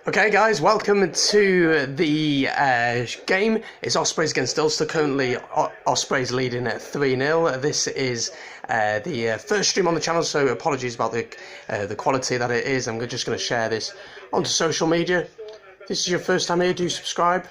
Okay guys, welcome to the game. It's Ospreys against Ulster. Currently Ospreys leading at 3-0. This is the first stream on the channel, so apologies about the quality that it is. I'm just going to share this onto social media. If this is your first time here, do subscribe.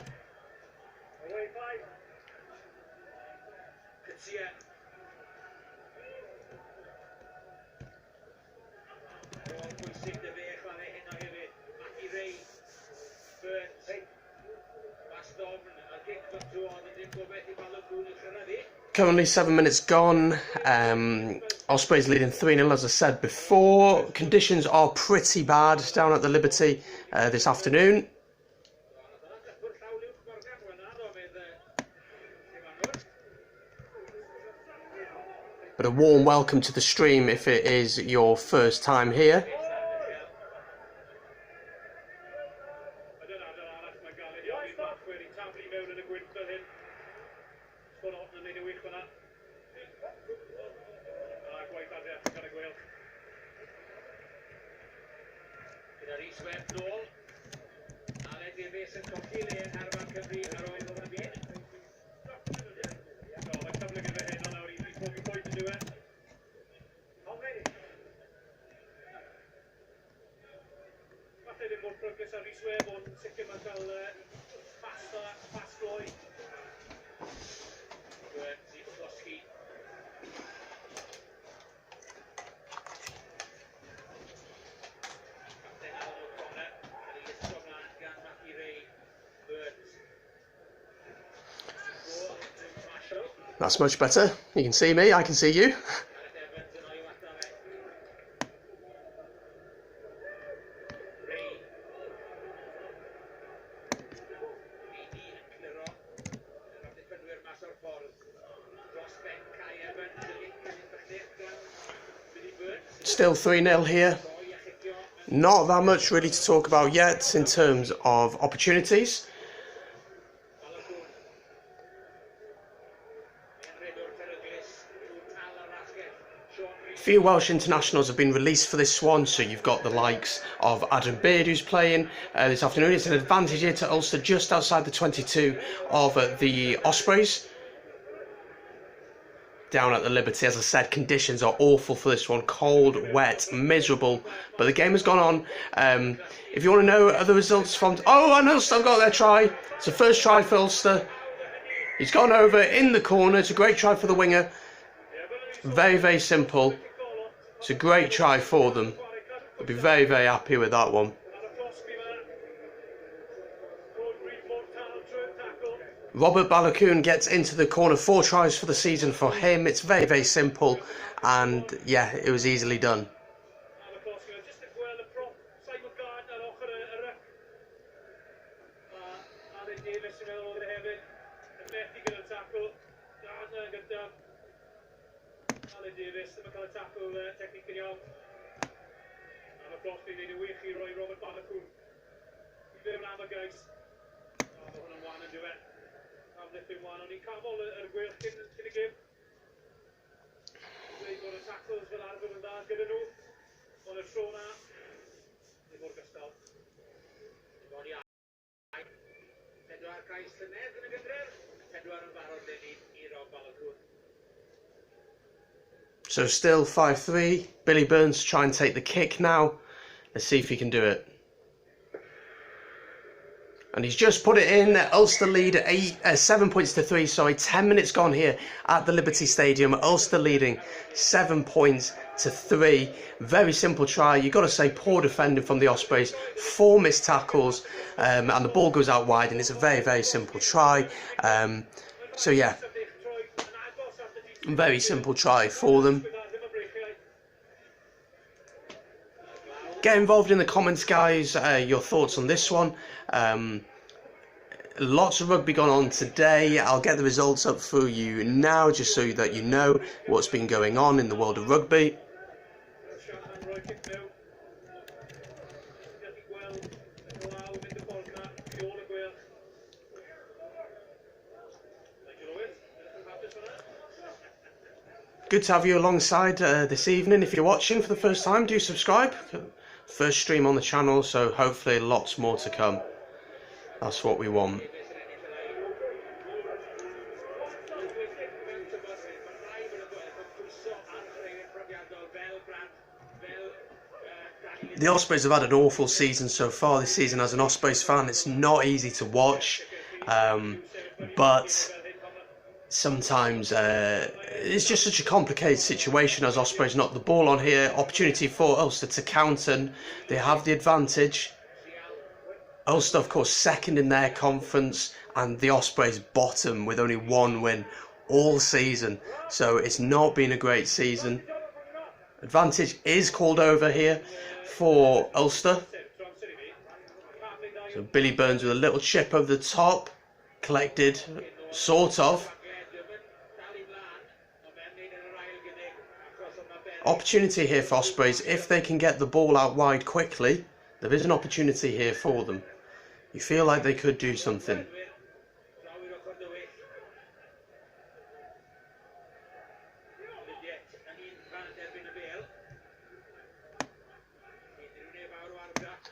Currently 7 minutes gone. Ospreys leading 3-0 as I said before. Conditions are pretty bad down at the Liberty this afternoon. But a warm welcome to the stream if it is your first time here. That's much better. You can see me, I can see you. Still 3-0 here. Not that much really to talk about yet in terms of opportunities. A few Welsh internationals have been released for this one, so you've got the likes of Adam Beard who's playing this afternoon. It's an advantage here to Ulster, just outside the 22 of the Ospreys. Down at the Liberty, as I said, conditions are awful for this one. Cold, wet, miserable, but the game has gone on. If you want to know other results from... Oh, and Ulster have got their try. It's the first try for Ulster. He's gone over in the corner. It's a great try for the winger. Very, very simple. It's a great try for them. I'll be very, very happy with that one. Robert Balogun gets into the corner. 4 tries for the season for him. It's very, very simple. And yeah, it was easily done. So still 5-3. Billy Burns try and take the kick now. Let's see if he can do it. And he's just put it in. Ulster lead 7 points to 3. Sorry, 10 minutes gone here at the Liberty Stadium. Ulster leading 7 points to 3. Very simple try. You've got to say poor defending from the Ospreys. 4 missed tackles, and the ball goes out wide. And it's a very, very simple try. So yeah, very simple try for them. Get involved in the comments, guys. Your thoughts on this one. lots of rugby gone on today. I'll get the results up for you now, just so that you know what's been going on in the world of rugby. Good to have you alongside this evening. If you're watching for the first time, do subscribe. First stream on the channel, so hopefully lots more to come. That's what we want. The Ospreys have had an awful season so far this season. As an Ospreys fan, it's not easy to watch, but sometimes it's just such a complicated situation as Ospreys knock the ball on here. Opportunity for Ulster to counter. They have the advantage. Ulster, of course, second in their conference, and the Ospreys bottom with only one win all season. So it's not been a great season. Advantage is called over here for Ulster. So Billy Burns with a little chip over the top, collected, sort of. Opportunity here for Ospreys. If they can get the ball out wide quickly, there is an opportunity here for them. You feel like they could do something.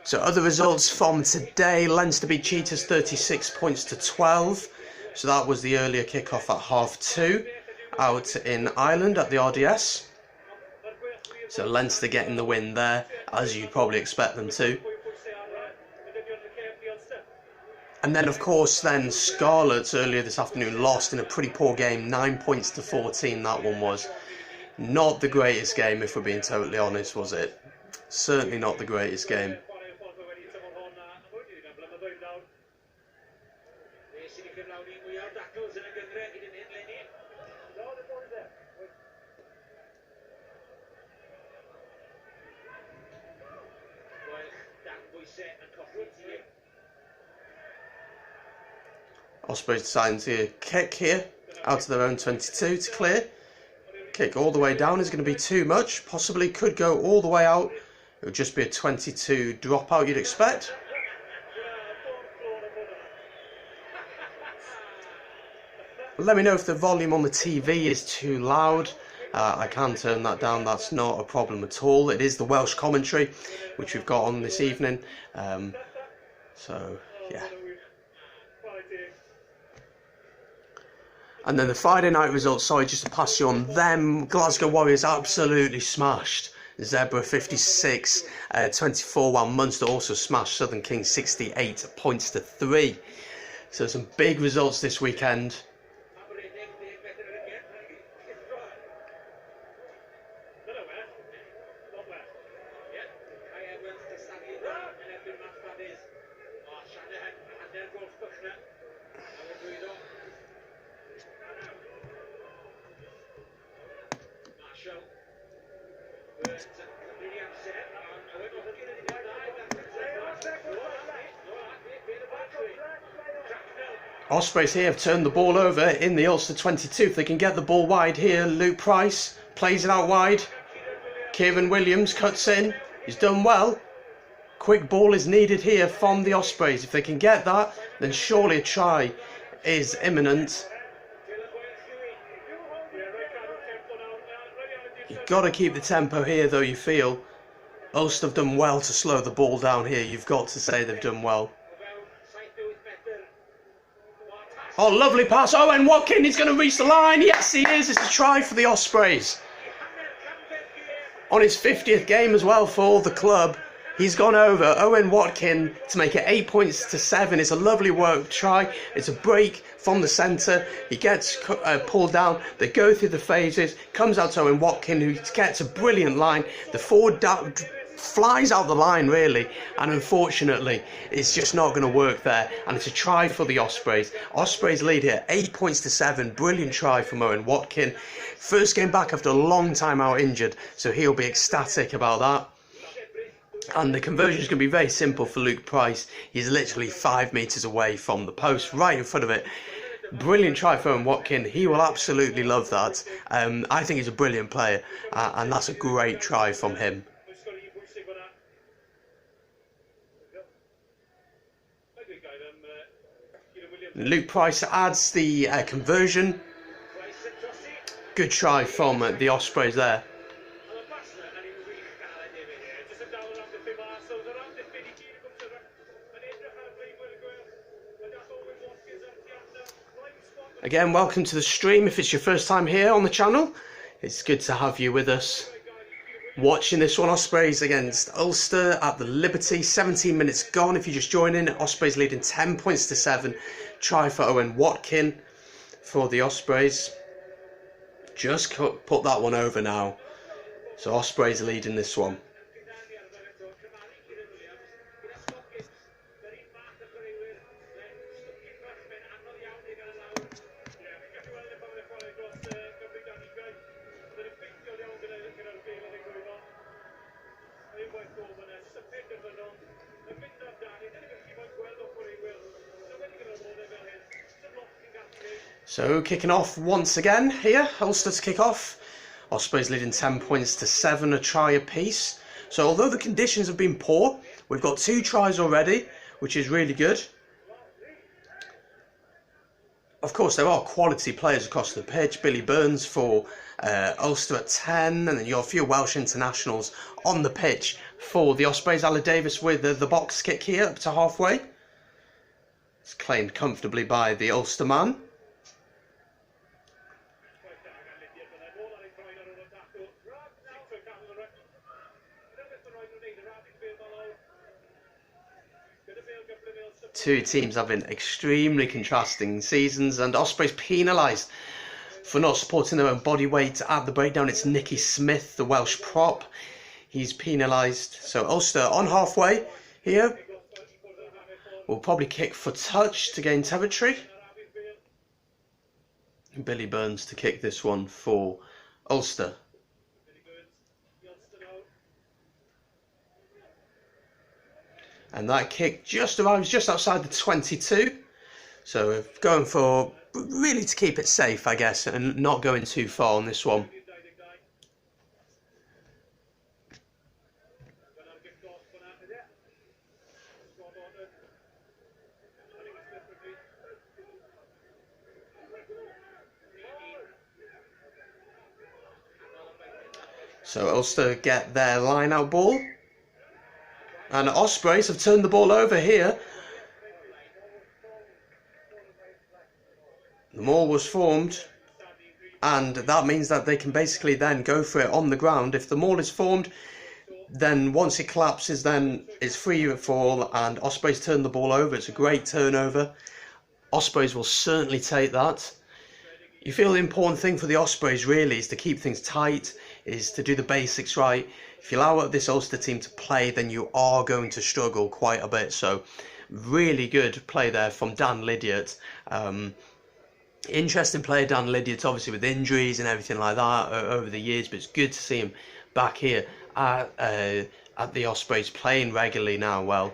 So other results from today: Leinster beat Cheetahs 36 points to 12. So that was the earlier kickoff at 2:30 out in Ireland at the RDS. So Leinster getting the win there, as you'd probably expect them to. And then, of course, then Scarlets earlier this afternoon lost in a pretty poor game, 9 points to 14. That one was not the greatest game, if we're being totally honest, was it? Certainly not the greatest game. Ospreys deciding to kick here out of their own 22 to clear. Kick all the way down is going to be too much. Possibly could go all the way out. It would just be a 22 dropout, you'd expect. Let me know if the volume on the TV is too loud. I can turn that down, that's not a problem at all. It is the Welsh commentary which we've got on this evening. So, yeah. And then the Friday night results, sorry, just to pass you on them. Glasgow Warriors absolutely smashed Zebra 56-24, while Munster also smashed Southern Kings 68 points to 3. So some big results this weekend. Ospreys here have turned the ball over in the Ulster 22. If they can get the ball wide here, Luke Price plays it out wide. Kieran Williams cuts in. He's done well. Quick ball is needed here from the Ospreys. If they can get that, then surely a try is imminent. You've got to keep the tempo here, though, you feel. Ulster have done well to slow the ball down here. You've got to say they've done well. Oh, lovely pass. Owen Watkin, he's going to reach the line. Yes, he is. It's a try for the Ospreys. On his 50th game as well for the club. He's gone over. Owen Watkin to make it 8 points to 7. It's a lovely work try. It's a break from the centre. He gets pulled down. They go through the phases. Comes out to Owen Watkin, who gets a brilliant line. The forward flies out the line, really, and unfortunately it's just not going to work there, and it's a try for the Ospreys. Ospreys lead here 8 points to 7. Brilliant try from Owen Watkin. First game back after a long time out injured, so he'll be ecstatic about that. And the conversion is going to be very simple for Luke Price. He's literally 5 metres away from the post, right in front of it. Brilliant try for Watkin. He will absolutely love that. I think he's a brilliant player, and that's a great try from him. Luke Price adds the conversion. Good try from the Ospreys there. Again, welcome to the stream. If it's your first time here on the channel, it's good to have you with us. Watching this one, Ospreys against Ulster at the Liberty. 17 minutes gone if you just join in. Ospreys leading 10 points to 7. Try for Owen Watkin for the Ospreys. Just put that one over now. So Ospreys leading this one. So kicking off once again here, Ulster to kick off. Ospreys leading 10 points to 7, a try apiece. So although the conditions have been poor, we've got 2 tries already, which is really good. Of course, there are quality players across the pitch. Billy Burns for Ulster at 10, and then you've got a few Welsh internationals on the pitch for the Ospreys. Alan Davis with the box kick here up to halfway. It's claimed comfortably by the Ulster man. Two teams having extremely contrasting seasons, and Ospreys penalised for not supporting their own body weight at the breakdown. It's Nicky Smith, the Welsh prop. He's penalised. So Ulster on halfway here. Will probably kick for touch to gain territory. Billy Burns to kick this one for Ulster. And that kick just arrives just outside the 22. So going for really to keep it safe, I guess, and not going too far on this one. So Ulster get their line-out ball. And Ospreys have turned the ball over here. The maul was formed, and that means that they can basically then go for it on the ground. If the maul is formed, then once it collapses, then it's free fall, and Ospreys turn the ball over. It's a great turnover. Ospreys will certainly take that. You feel the important thing for the Ospreys really is to keep things tight, is to do the basics right. If you allow this Ulster team to play, then you are going to struggle quite a bit. So really good play there from Dan Lydiard. Interesting player, Dan Lydiard, obviously with injuries and everything like that over the years, but it's good to see him back here at the Ospreys playing regularly now. Well,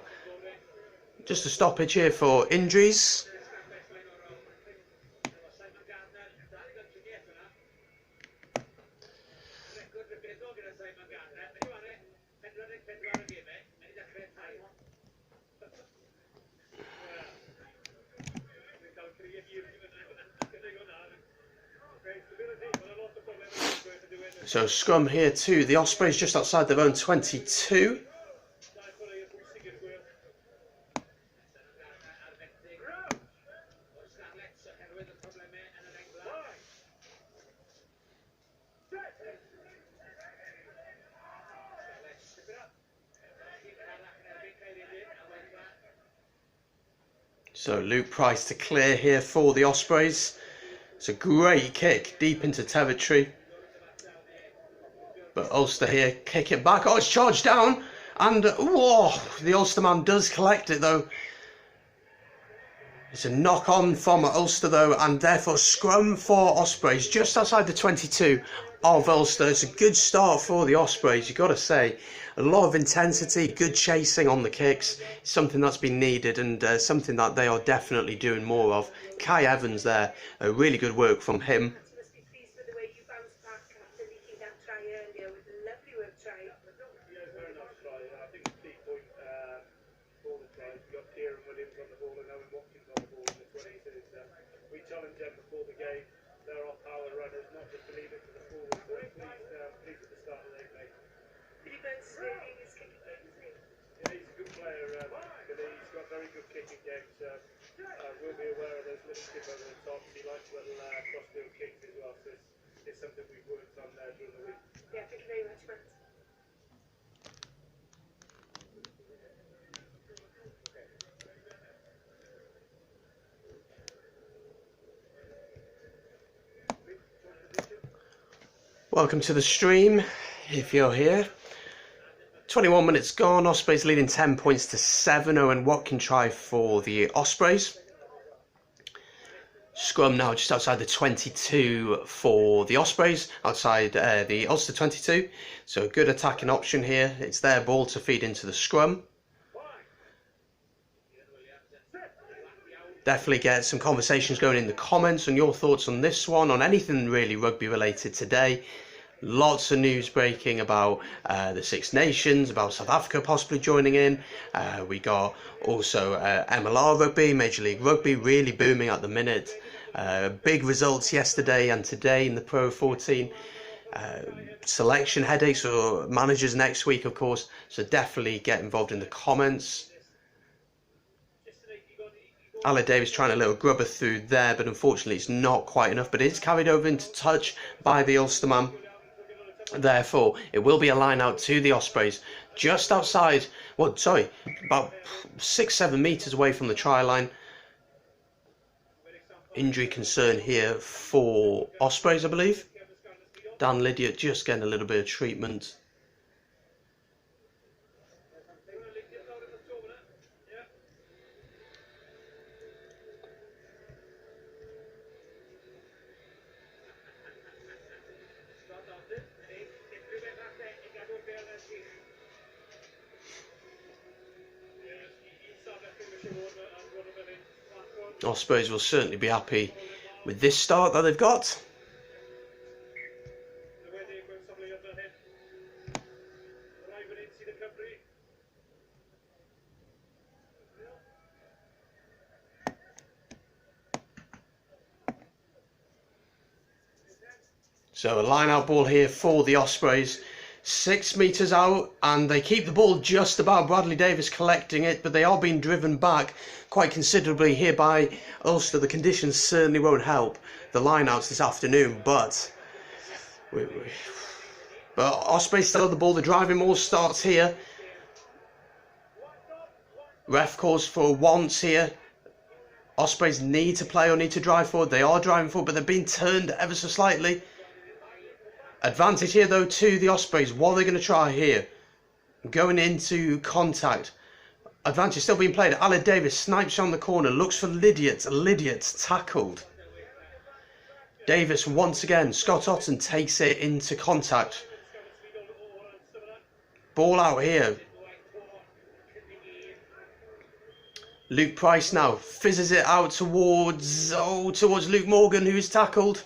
just a stoppage here for injuries. So scrum here too. The Ospreys just outside their own 22. So Luke Price to clear here for the Ospreys. It's a great kick deep into territory. But Ulster here kick it back. Oh, it's charged down. And whoa, the Ulster man does collect it though. It's a knock on from Ulster though, and therefore scrum for Ospreys just outside the 22. of Ulster. It's a good start for the Ospreys, you've got to say. A lot of intensity, good chasing on the kicks, something that's been needed and something that they are definitely doing more of. Kai Evans there, really good work from him. We'll be aware of those little skip over the top. He likes little crossfield kicks as well, so it's something we've worked on during the week. Yeah, thank you very much, Matt. Welcome to the stream, if you're here. 21 minutes gone, Ospreys leading 10 points to 7. Owen Watkin try for the Ospreys. Scrum now just outside the 22 for the Ospreys, outside the Ulster 22. So a good attacking option here. It's their ball to feed into the scrum. Definitely get some conversations going in the comments on your thoughts on this one, on anything really rugby related today. Lots of news breaking about the Six Nations, about South Africa possibly joining in. We got also MLR rugby, Major League Rugby, really booming at the minute. Big results yesterday and today in the Pro14. Selection headaches for managers next week, of course. So definitely get involved in the comments. Ali Davis trying a little grubber through there, but unfortunately it's not quite enough. But it is carried over into touch by the Ulsterman. Therefore, it will be a line out to the Ospreys, just outside, well, sorry, about 6-7 metres away from the try line. Injury concern here for Ospreys, I believe. Dan Lydiate just getting a little bit of treatment. Ospreys will certainly be happy with this start that they've got. So a line out ball here for the Ospreys. 6 metres out, and they keep the ball just about. Bradley Davis collecting it, but they are being driven back quite considerably here by Ulster. The conditions certainly won't help the line-outs this afternoon, but Ospreys still have the ball. The driving ball starts here. Ref calls for once here. Ospreys need to play or need to drive forward. They are driving forward, but they're being turned ever so slightly. Advantage here though to the Ospreys. What are they going to try here? Going into contact. Advantage still being played. Ali Davis snipes on the corner. Looks for Lydiate. Lydiate tackled. Davis once again. Scott Otten takes it into contact. Ball out here. Luke Price now fizzes it out towards Luke Morgan, who is tackled.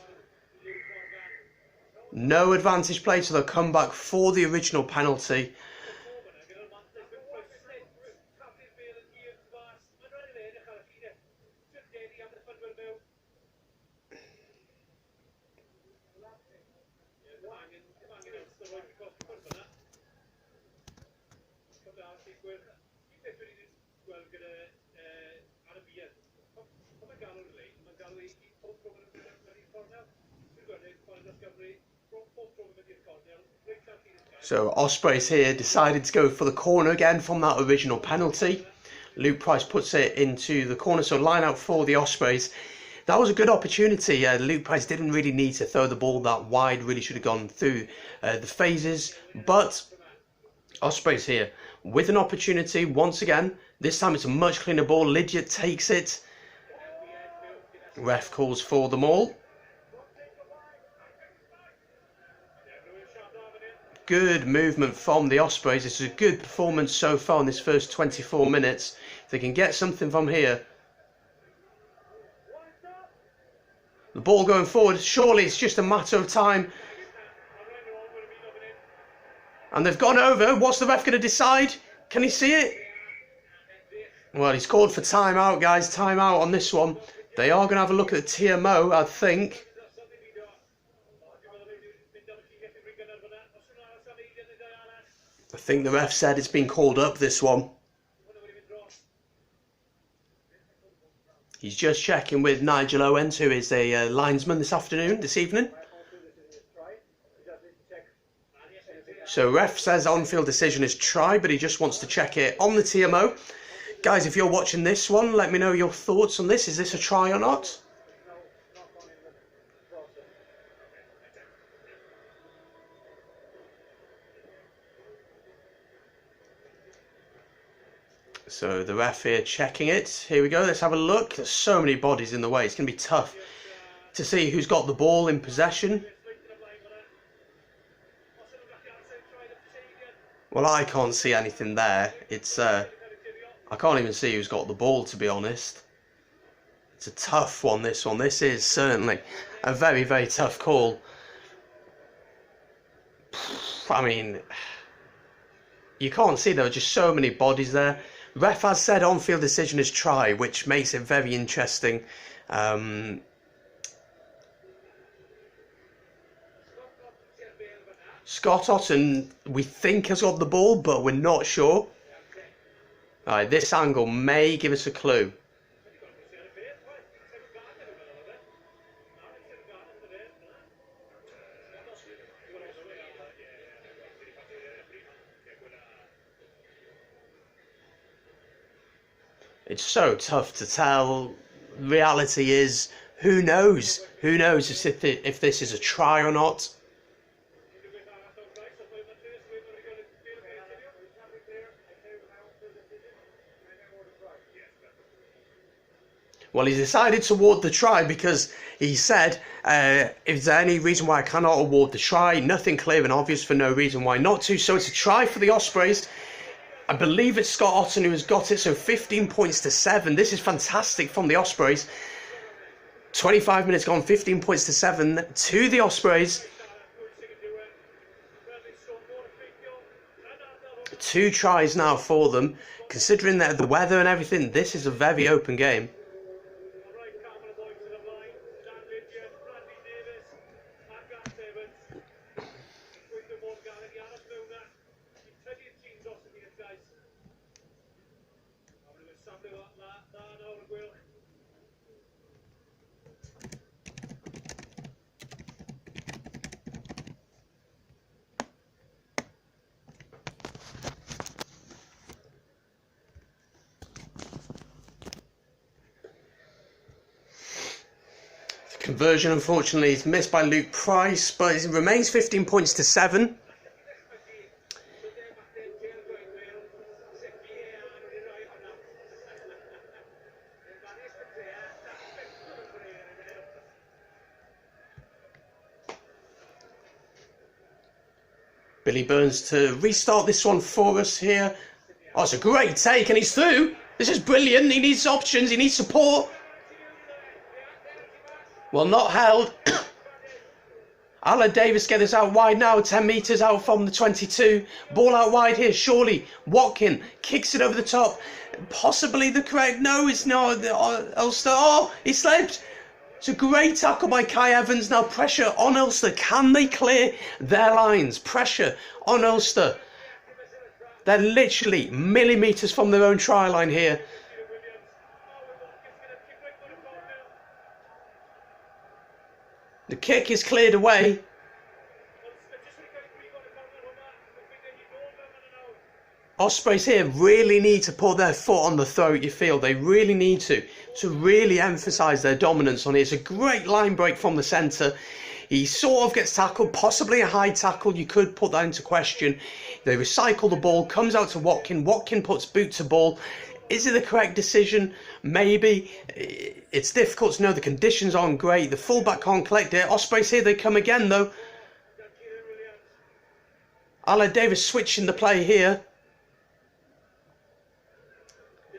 No advantage play, so they'll come back for the original penalty. So Ospreys here decided to go for the corner again from that original penalty. Luke Price puts it into the corner, so line out for the Ospreys. That was a good opportunity. Luke Price didn't really need to throw the ball that wide, really should have gone through the phases. But Ospreys here with an opportunity once again. This time it's a much cleaner ball. Lydiate takes it. Ref calls for them all. good movement from the Ospreys. This is a good performance so far in this first 24 minutes. If they can get something from here. The ball going forward, surely it's just a matter of time. And they've gone over. What's the ref going to decide? Can he see it? Well, he's called for timeout, guys. Timeout on this one. They are going to have a look at the TMO, I think. I think the ref said it's been called up, this one. He's just checking with Nigel Owens, who is a linesman this evening. So ref says on-field decision is try, but he just wants to check it on the TMO. Guys, if you're watching this one, let me know your thoughts on this. Is this a try or not? So the ref here checking it. Here we go, let's have a look. There's so many bodies in the way. It's going to be tough to see who's got the ball in possession. Well, I can't see anything there. It's I can't even see who's got the ball, to be honest. It's a tough one, this one. This is certainly a very, very tough call. I mean, you can't see, there are just so many bodies there. Ref has said on-field decision is try, which makes it very interesting. Scott Otten, we think, has got the ball, but we're not sure. Alright, this angle may give us a clue. It's so tough to tell. Reality is, who knows? Who knows if this is a try or not? Well, he decided to award the try because he said, is there any reason why I cannot award the try? Nothing clear and obvious for no reason why not to. So it's a try for the Ospreys. I believe it's Scott Otten who has got it, so 15 points to 7. This is fantastic from the Ospreys. 25 minutes gone, 15 points to 7 to the Ospreys. 2 tries now for them. Considering that the weather and everything, this is a very open game. Conversion, unfortunately, is missed by Luke Price, but it remains 15 points to 7. Billy Burns to restart this one for us here. Oh, it's a great take, and he's through. This is brilliant. He needs options. He needs support. Well, not held. Alan Davis gets us out wide now, 10 metres out from the 22. Ball out wide here, surely. Watkin kicks it over the top. Possibly the correct. No, it's not. Ulster. Oh, he slipped. It's a great tackle by Kai Evans. Now pressure on Ulster. Can they clear their lines? Pressure on Ulster. They're literally millimetres from their own try line here. The kick is cleared away. Ospreys here really need to put their foot on the throat, you feel. They really need to really emphasise their dominance on it. It's a great line break from the centre. He sort of gets tackled, possibly a high tackle. You could put that into question. They recycle the ball, comes out to Watkin. Watkin puts boot to ball. Is it the correct decision? Maybe. It's difficult to know. The conditions aren't great. The fullback can't collect it. Ospreys here, they come again though. Alan Davis switching the play here.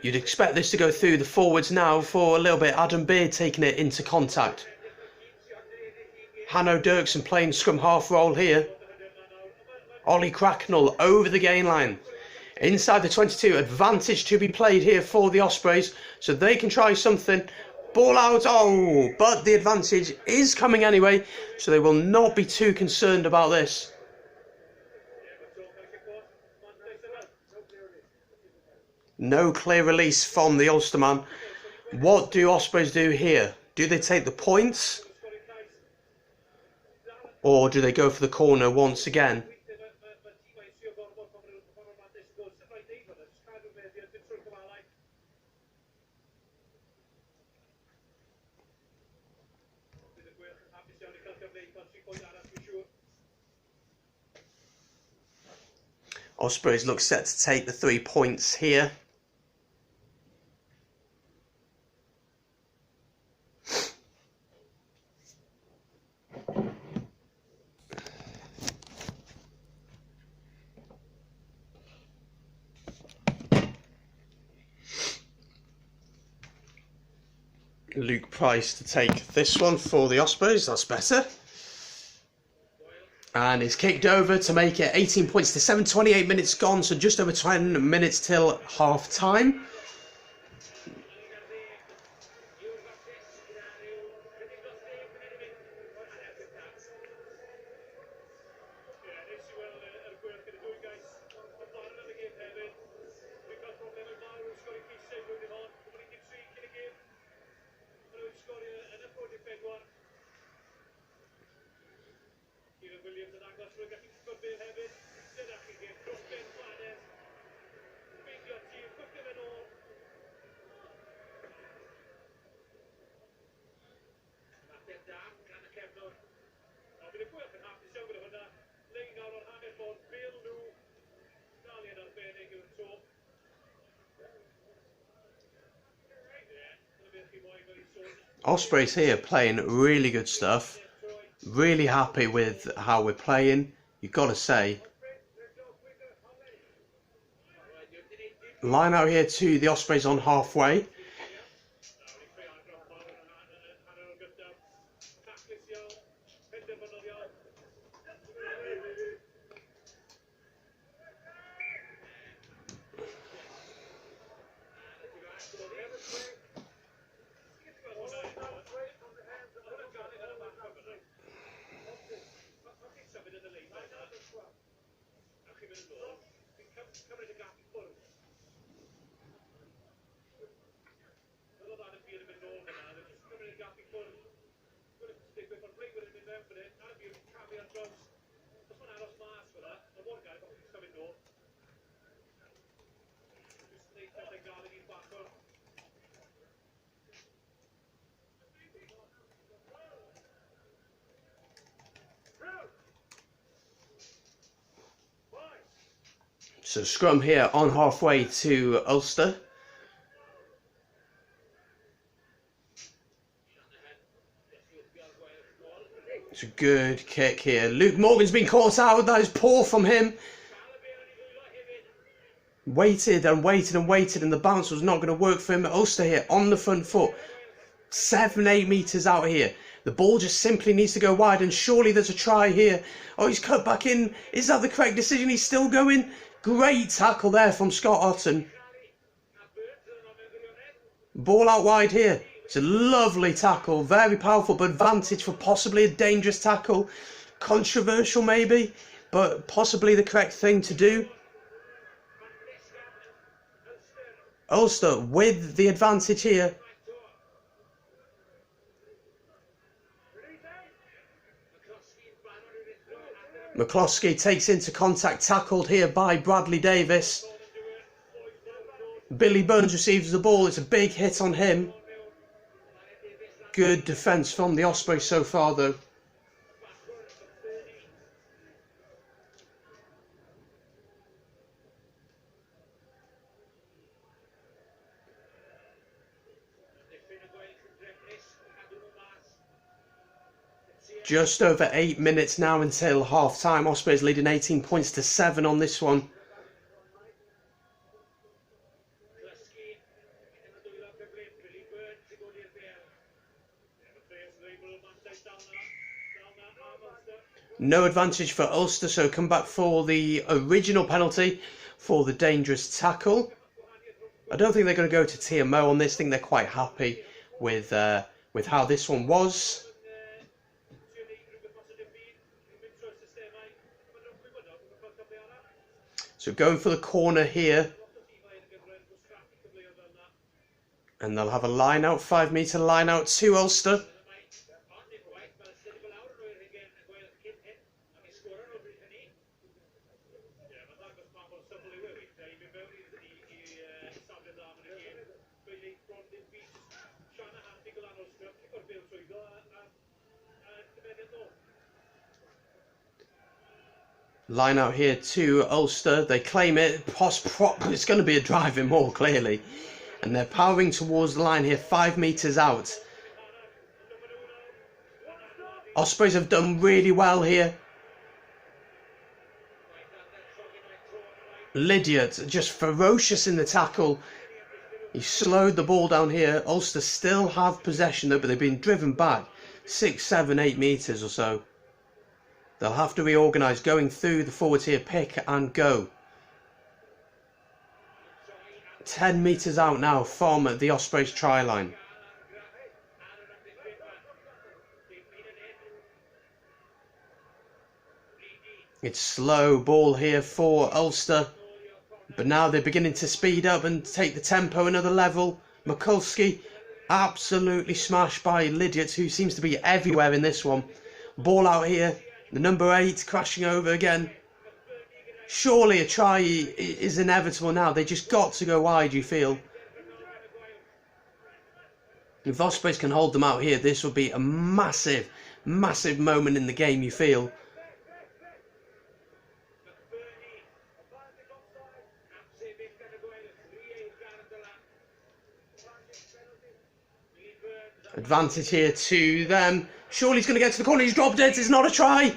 You'd expect this to go through the forwards now for a little bit. Adam Beard taking it into contact. Hanno Dirksen playing scrum half role here. Ollie Cracknell over the gain line. Inside the 22, advantage to be played here for the Ospreys, so they can try something. Ball out, oh, but the advantage is coming anyway, so they will not be too concerned about this. No clear release from the Ulsterman. What do Ospreys do here? Do they take the points? Or do they go for the corner once again? Ospreys look set to take the 3 points here. Luke Price to take this one for the Ospreys, that's better. And it's kicked over to make it 18 points to 7, 28 minutes gone, so just over 10 minutes till half time. Ospreys here playing really good stuff. Really happy with how we're playing, you've got to say. Line out here to the Ospreys on halfway. So scrum here on halfway to Ulster. It's a good kick here. Luke Morgan's been caught out. That is poor from him. Waited and waited and waited, and the bounce was not going to work for him. Ulster here on the front foot. 7, 8 metres out here. The ball just simply needs to go wide, and surely there's a try here. Oh, he's cut back in. Is that the correct decision? He's still going. Great tackle there from Scott Otten. Ball out wide here. It's a lovely tackle. Very powerful, but advantage for possibly a dangerous tackle. Controversial maybe, but possibly the correct thing to do. Ulster with the advantage here. McCloskey takes into contact, tackled here by Bradley Davis. Billy Burns receives the ball, it's a big hit on him. Good defence from the Ospreys so far though. Just over 8 minutes now until half time. Ospreys leading 18 points to 7 on this one. No advantage for Ulster, so come back for the original penalty for the dangerous tackle. I don't think they're going to go to TMO on this. I think they're quite happy with how this one was. So going for the corner here. And they'll have a line out, 5 metre line out to Ulster. Line out here to Ulster. They claim it. It's going to be a driving maul, clearly. And they're powering towards the line here, 5 metres out. Ospreys have done really well here. Lydiard just ferocious in the tackle. He slowed the ball down here. Ulster still have possession though, but they've been driven back 6, 7, 8 metres or so. They'll have to reorganise going through the forwards here, pick and go. 10 metres out now from the Ospreys try line. It's slow ball here for Ulster. But now they're beginning to speed up and take the tempo another level. Mikulski absolutely smashed by Lydiard, who seems to be everywhere in this one. Ball out here. The number 8 crashing over again. Surely a try is inevitable now. They just got to go wide, you feel. If Ospreys can hold them out here, this will be a massive, massive moment in the game, you feel. Advantage here to them. Surely he's going to get to the corner. He's dropped it. It's not a try.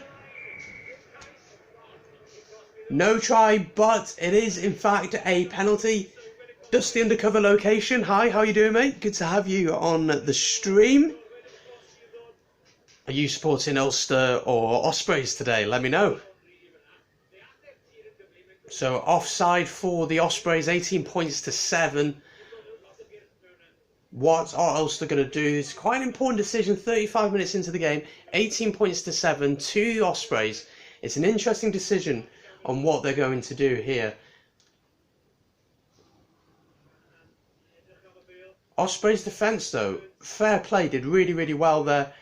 No try, but it is in fact a penalty. Dusty Undercover Location. Hi, how you doing, mate? Good to have you on the stream. Are you supporting Ulster or Ospreys today? Let me know. So offside for the Ospreys, 18 points to 7. What are Ulster going to do? It's quite an important decision. 35 minutes into the game, 18 points to 7 to the Ospreys. It's an interesting decision on what they're going to do here. Ospreys defence though, fair play, did really, really well there.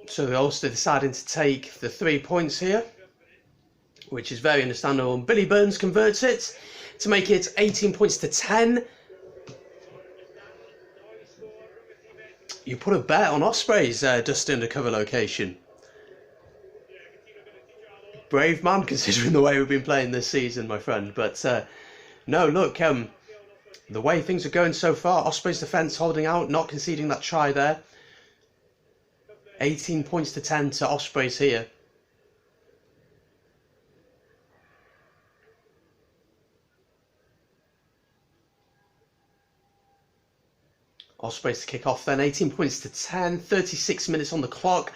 So the Ulster deciding to take the 3 points here, which is very understandable. And Billy Burns converts it to make it 18 points to 10. You put a bet on Ospreys, Dusty Undercover Location. Brave man, considering the way we've been playing this season, my friend. But no, look, the way things are going so far, Ospreys defence holding out, not conceding that try there. 18 points to 10 to Ospreys here. Ospreys to kick off then, 18 points to 10, 36 minutes on the clock.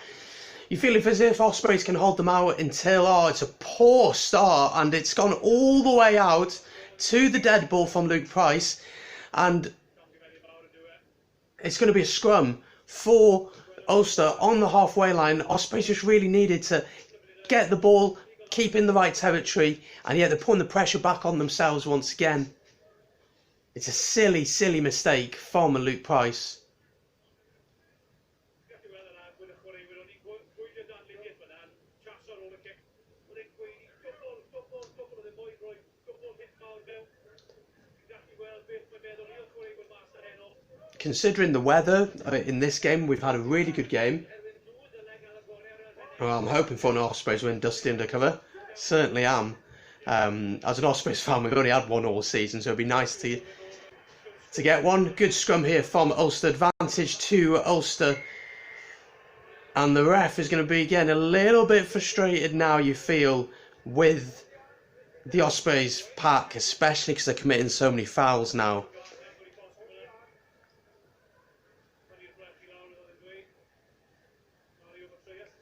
You feel as if Ospreys can hold them out until, it's a poor start and it's gone all the way out to the dead ball from Luke Price. And it's going to be a scrum for Ulster on the halfway line. Ospreys just really needed to get the ball, keep in the right territory, and yet they're putting the pressure back on themselves once again. It's a silly, silly mistake from Luke Price. Considering the weather in this game, we've had a really good game. Well, I'm hoping for an Ospreys win, Dusty Undercover. Certainly am. As an Ospreys fan, we've only had one all season, so it'd be nice to get one. Good scrum here from Ulster, advantage to Ulster. And the ref is going to be getting a little bit frustrated now, you feel, with the Ospreys pack, especially because they're committing so many fouls now.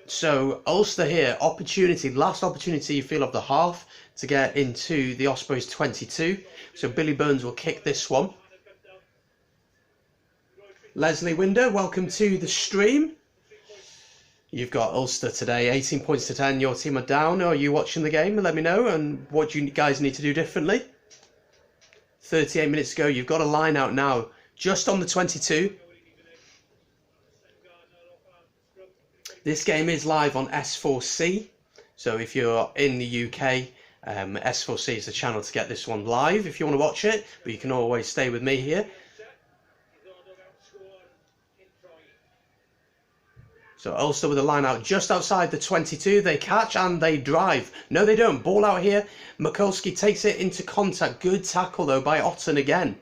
So Ulster here, last opportunity you feel of the half to get into the Ospreys 22. So Billy Burns will kick this one. Leslie Winder, welcome to the stream. You've got Ulster today, 18 points to 10. Your team are down. Are you watching the game? Let me know. And what do you guys need to do differently? 38 minutes ago. You've got a line out now, just on the 22. This game is live on S4C. So if you're in the UK, S4C is the channel to get this one live if you want to watch it. But you can always stay with me here. So Ulster with a line out just outside the 22. They catch and they drive. No, they don't. Ball out here. Mikulski takes it into contact. Good tackle, though, by Otten again.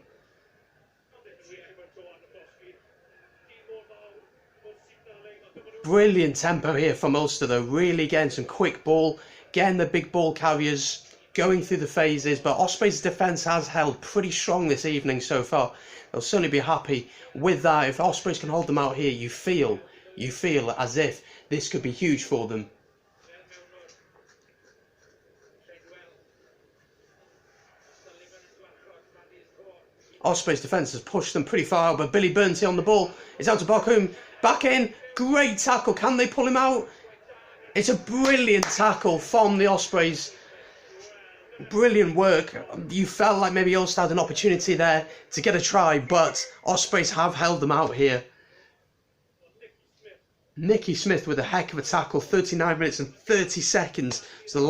Brilliant tempo here from Ulster, though. Really getting some quick ball. Getting the big ball carriers going through the phases. But Ospreys' defence has held pretty strong this evening so far. They'll certainly be happy with that. If Ospreys can hold them out here, you feel as if this could be huge for them. Ospreys' defence has pushed them pretty far out, but Billy Burns here on the ball. It's out to Barcombe. Back in. Great tackle. Can they pull him out? It's a brilliant tackle from the Ospreys. Brilliant work. You felt like maybe Ulster had an opportunity there to get a try, but Ospreys have held them out here. Nicky Smith with a heck of a tackle, 39 minutes and 30 seconds. So the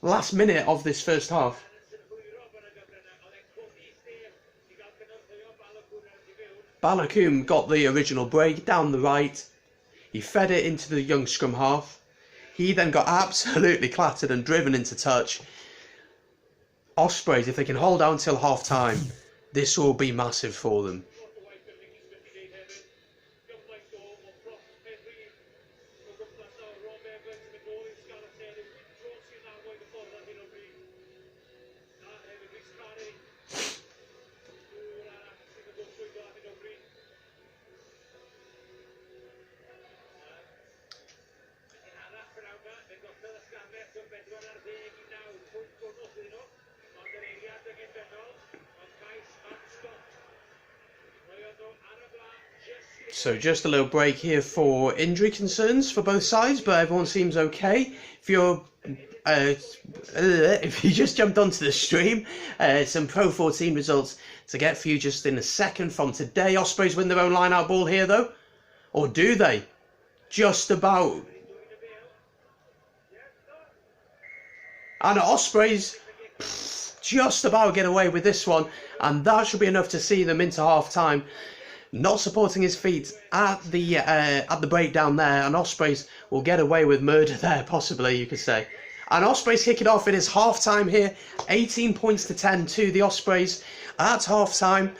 last minute of this first half. Balakoum got the original break down the right. He fed it into the young scrum half. He then got absolutely clattered and driven into touch. Ospreys, if they can hold out until half time, this will be massive for them. So just a little break here for injury concerns for both sides, but everyone seems okay. If you just jumped onto the stream, some Pro14 results to get for you just in a second from today. Ospreys win their own line-out ball here, though. Or do they? Just about. And Ospreys just about get away with this one, and that should be enough to see them into half-time. Not supporting his feet at the breakdown there, and Ospreys will get away with murder there, possibly, you could say. And Ospreys kick it off. It is half-time here, 18 points to 10 to the Ospreys at half-time.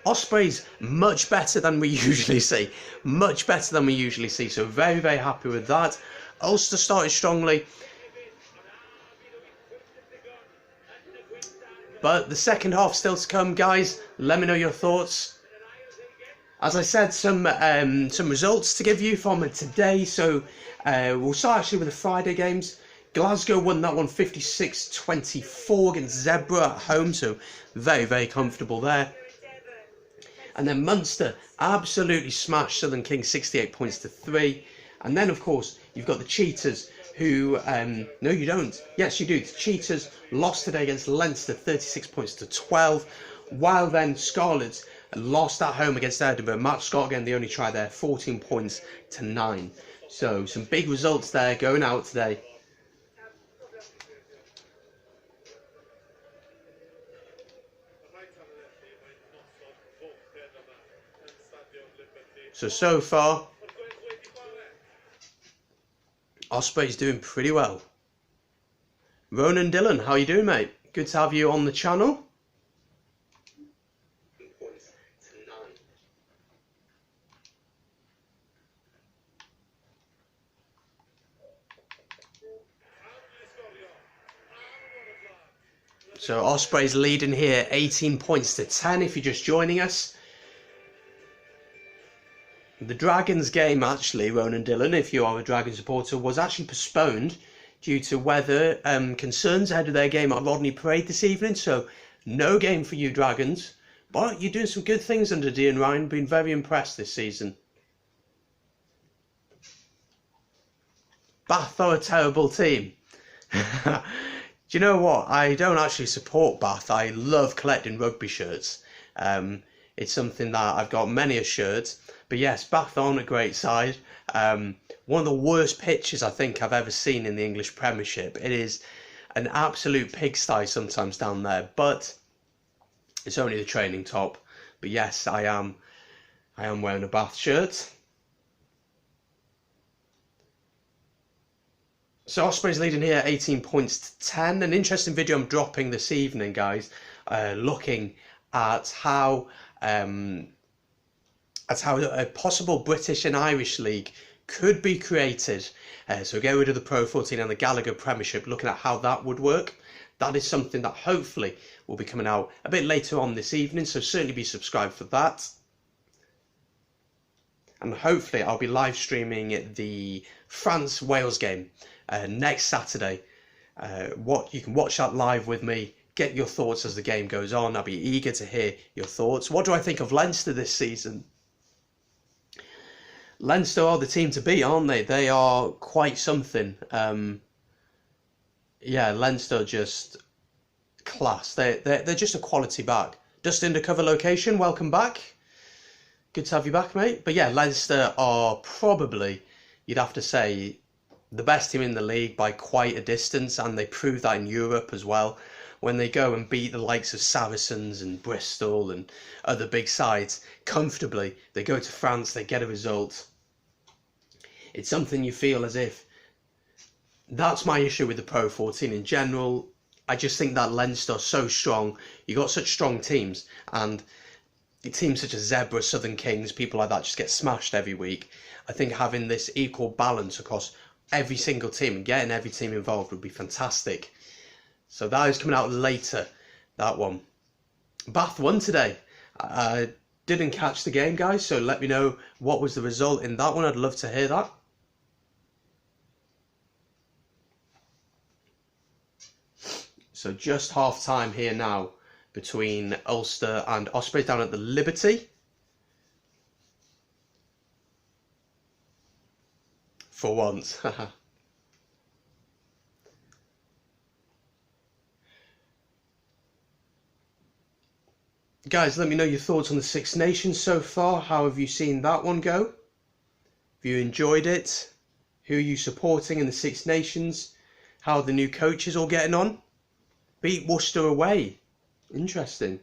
Ospreys much better than we usually see. Much better than we usually see, so very, very happy with that. Ulster started strongly. But the second half still to come, guys. Let me know your thoughts. As I said, some results to give you from today. So we'll start actually with the Friday games. Glasgow won that one 56-24 against Zebra at home. So very, very comfortable there. And then Munster absolutely smashed Southern Kings 68 points to 3. And then, of course, you've got the Cheetahs who... no, you don't. Yes, you do. The Cheetahs lost today against Leinster 36 points to 12. While then Scarlets lost at home against Edinburgh. Matt Scott again, the only try there, 14 points to 9. So some big results there going out today. So far, Ospreys doing pretty well. Ronan Dillon, how you doing, mate? Good to have you on the channel. So Ospreys leading here 18 points to 10 if you're just joining us. The Dragons game, actually, Ronan Dillon, if you are a Dragon supporter, was actually postponed due to weather concerns ahead of their game at Rodney Parade this evening. So no game for you Dragons, but you're doing some good things under Dean Ryan. Been very impressed this season. Bath are a terrible team. Do you know what? I don't actually support Bath. I love collecting rugby shirts. It's something that I've got many a shirt. But yes, Bath aren't a great side. One of the worst pitches I think I've ever seen in the English Premiership. It is an absolute pigsty sometimes down there. But it's only the training top. But yes, I am wearing a Bath shirt. So Ospreys leading here 18 points to 10. An interesting video I'm dropping this evening, guys, looking at how a possible British and Irish league could be created. So get rid of the Pro14 and the Gallagher Premiership, looking at how that would work. That is something that hopefully will be coming out a bit later on this evening, so certainly be subscribed for that. And hopefully I'll be live streaming the France-Wales game next Saturday. You can watch that live with me, get your thoughts as the game goes on. I'll be eager to hear your thoughts. What do I think of Leinster this season? Leinster are the team to beat, aren't they? They are quite something. Yeah, Leinster just class. They're just a quality back. Dust Undercover Location, welcome back. Good to have you back, mate. But yeah, Leinster are probably, you'd have to say, the best team in the league by quite a distance, and they prove that in Europe as well. When they go and beat the likes of Saracens and Bristol and other big sides comfortably, they go to France, they get a result. It's something you feel as if, that's my issue with the Pro14 in general. I just think that Leinster are so strong. You got such strong teams, and teams such as Zebra, Southern Kings, people like that just get smashed every week. I think having this equal balance across every single team and getting every team involved would be fantastic. So that is coming out later, that one. Bath won today. I didn't catch the game, guys, so let me know what was the result in that one. I'd love to hear that. So just half time here now between Ulster and Ospreys down at the Liberty. For once. Guys, let me know your thoughts on the Six Nations so far. How have you seen that one go? Have you enjoyed it? Who are you supporting in the Six Nations? How are the new coaches all getting on? Beat Worcester away. Interesting.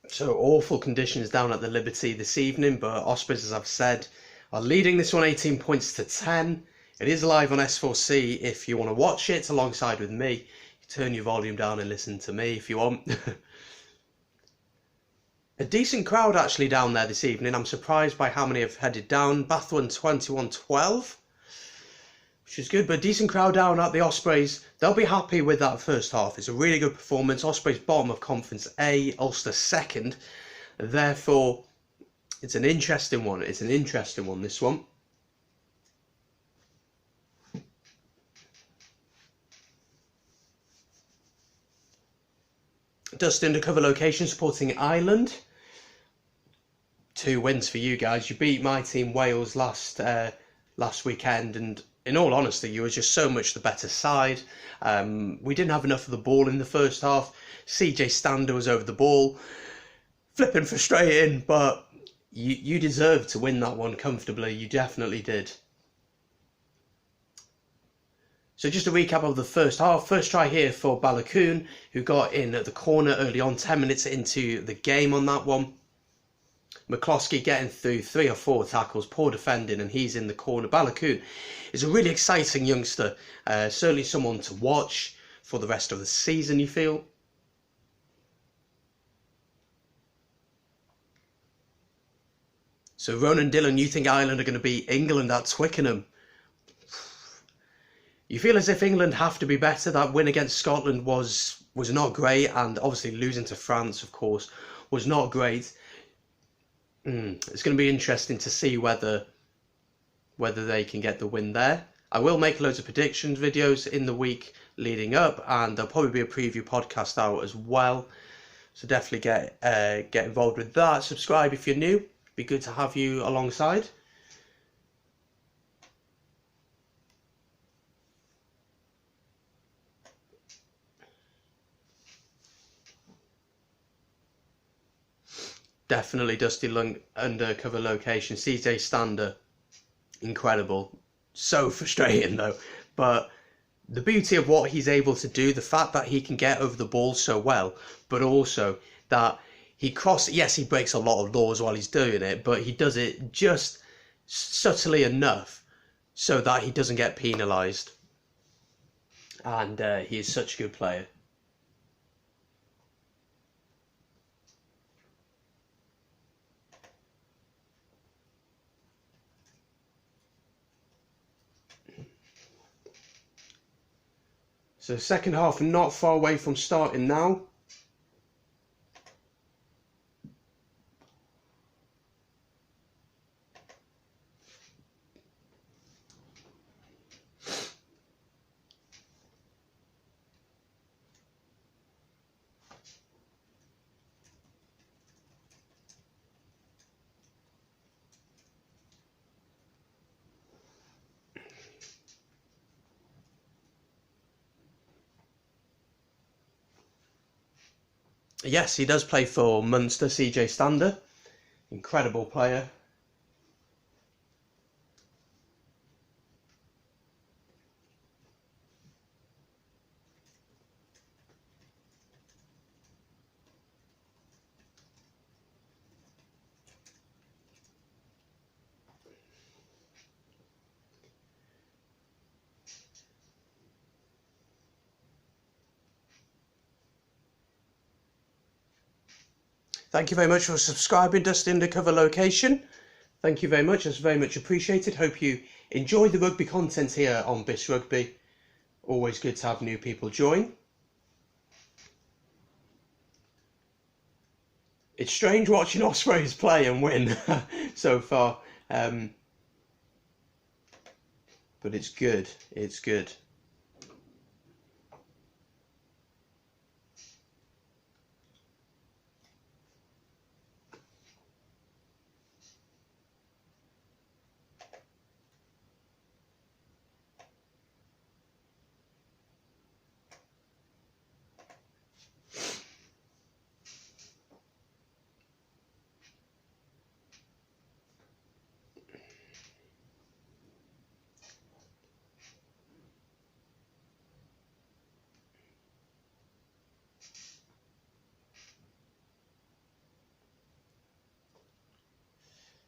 So awful conditions down at the Liberty this evening, but Ospreys, as I've said, are leading this one 18 points to 10. It is live on S4C if you want to watch it alongside with me. You turn your volume down and listen to me if you want. A decent crowd actually down there this evening. I'm surprised by how many have headed down. Bath won 21-12. Which is good, but a decent crowd down at the Ospreys. They'll be happy with that first half. It's a really good performance. Ospreys bottom of Conference A, Ulster second. Therefore, it's an interesting one. It's an interesting one, this one. Dust Undercover Location supporting Ireland. 2 wins for you guys. You beat my team Wales last weekend, and in all honesty, you were just so much the better side. We didn't have enough of the ball in the first half. CJ Stander was over the ball, flipping frustrating, but you deserved to win that one comfortably. You definitely did. So just a recap of the first half. First try here for Balogun, who got in at the corner early on, 10 minutes into the game on that one. McCloskey getting through 3 or 4 tackles, poor defending, and he's in the corner. Balogun is a really exciting youngster, certainly someone to watch for the rest of the season, you feel. So Ronan Dillon, you think Ireland are going to beat England at Twickenham? You feel as if England have to be better. That win against Scotland was not great, and obviously losing to France, of course, was not great. It's going to be interesting to see whether they can get the win there. I will make loads of predictions videos in the week leading up, and there'll probably be a preview podcast out as well. So definitely get involved with that. Subscribe if you're new. Be good to have you alongside. Definitely Dusty Lung undercover location. CJ Stander, incredible. So frustrating though. But the beauty of what he's able to do, the fact that he can get over the ball so well, but also that yes, he breaks a lot of laws while he's doing it, but he does it just subtly enough so that he doesn't get penalised. And he is such a good player. So second half not far away from starting now. Yes, he does play for Munster, CJ Stander. Incredible player. Thank you very much for subscribing, Dusty Undercover Location. Thank you very much, that's very much appreciated. Hope you enjoy the rugby content here on Biss Rugby. Always good to have new people join. It's strange watching Ospreys play and win so far, but it's good, it's good.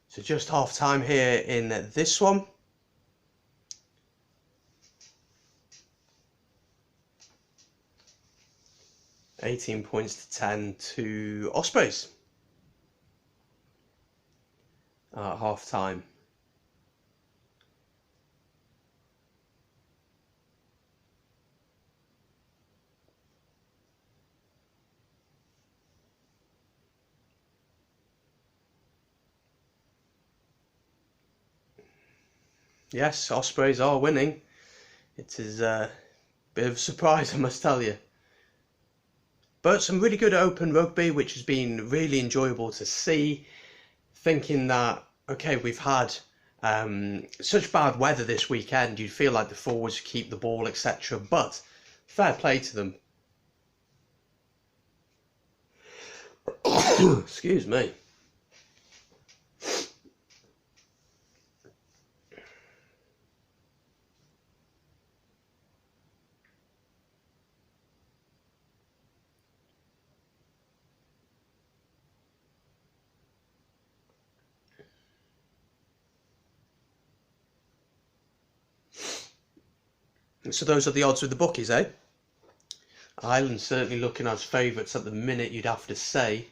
So just half time here in this one. $18 to 10 to Ospreys at half time. Yes, Ospreys are winning. It is a bit of a surprise, I must tell you. But some really good open rugby, which has been really enjoyable to see. Thinking that, okay, we've had such bad weather this weekend, you'd feel like the forwards keep the ball, etc. But fair play to them. Excuse me. So those are the odds with the bookies, eh? Ireland certainly looking as favourites at the minute, you'd have to say.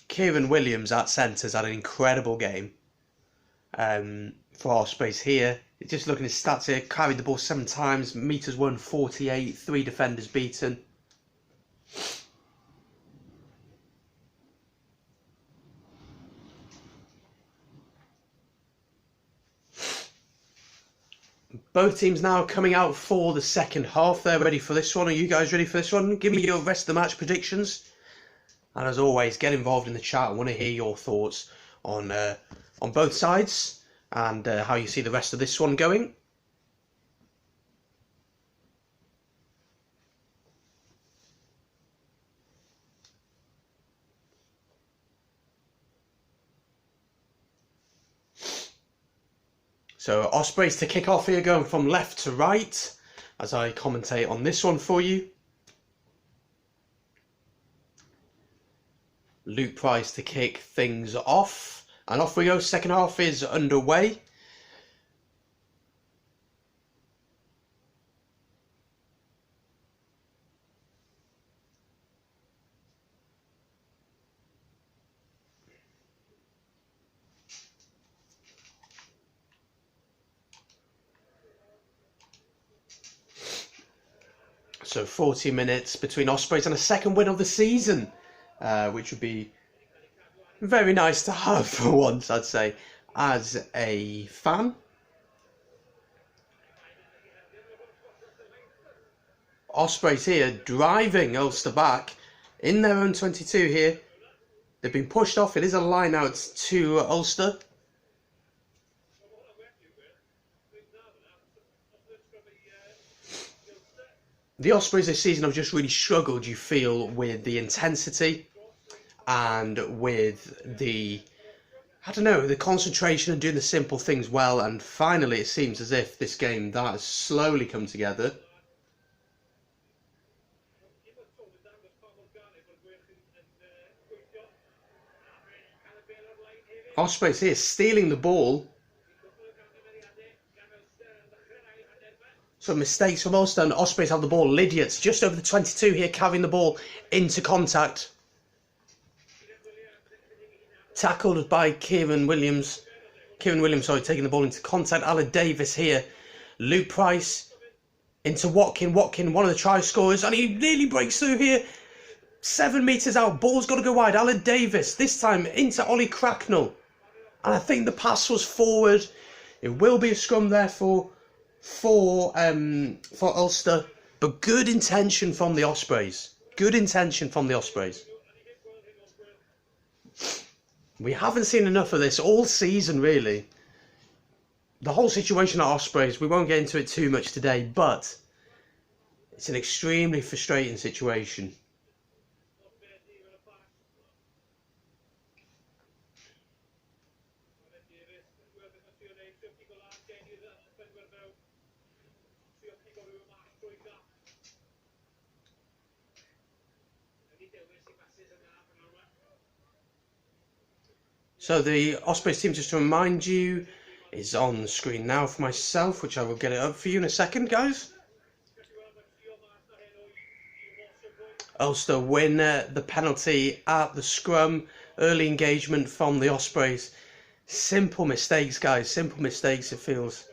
Kieran Williams at centre's had an incredible game for Ospreys here. Just looking at his stats here, carried the ball 7 times, metres won 48, 3 defenders beaten. Both teams now coming out for the second half. They're ready for this one. Are you guys ready for this one? Give me your rest of the match predictions. And as always, get involved in the chat. I want to hear your thoughts on both sides and how you see the rest of this one going. So Ospreys to kick off here, going from left to right as I commentate on this one for you. Luke Price to kick things off. And off we go. Second half is underway. So 40 minutes between Ospreys and a second win of the season, which would be very nice to have for once, I'd say, as a fan. Ospreys here driving Ulster back in their own 22 here. They've been pushed off. It is a line out to Ulster. The Ospreys this season have just really struggled, you feel, with the intensity and with the, I don't know, the concentration and doing the simple things well. And finally, it seems as if this game that has slowly come together. Ospreys here stealing the ball. Some mistakes from Ulster, and Ospreys have the ball. Lydiot's just over the 22 here, carrying the ball into contact. Tackled by Kieran Williams. Kieran Williams, sorry, taking the ball into contact. Alan Davis here. Luke Price into Watkin. Watkin, one of the try scorers, and he nearly breaks through here. 7 metres out. Ball's got to go wide. Alan Davis, this time into Ollie Cracknell. And I think the pass was forward. It will be a scrum there for Ulster, but good intention from the Ospreys. Good intention from the Ospreys. We haven't seen enough of this all season, really. The whole situation at Ospreys, we won't get into it too much today, but it's an extremely frustrating situation. So the Ospreys team, just to remind you, is on the screen now for myself, which I will get it up for you in a second, guys. Ulster win the penalty at the scrum. Early engagement from the Ospreys. Simple mistakes, guys. Simple mistakes, it feels.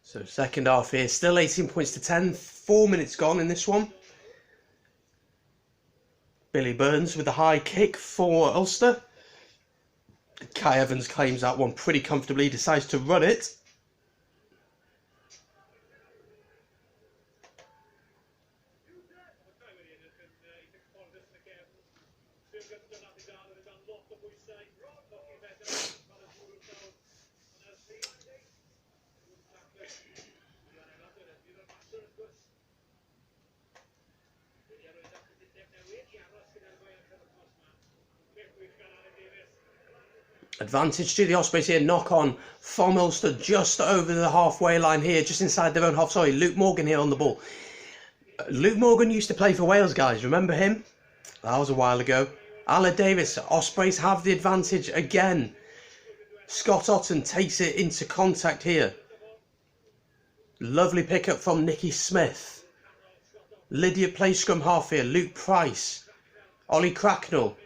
So second half here, still 18 points to 10, 4 minutes gone in this one. Billy Burns with a high kick for Ulster. Kai Evans claims that one pretty comfortably, decides to run it. Advantage to the Ospreys here, knock on from Ulster just over the halfway line here, just inside their own half. Sorry, Luke Morgan here on the ball. Luke Morgan used to play for Wales, guys, remember him? That was a while ago. Alan Davis, Ospreys have the advantage again. Scott Otten takes it into contact here. Lovely pickup from Nicky Smith. Lydia plays scrum half here, Luke Price. Ollie Cracknell.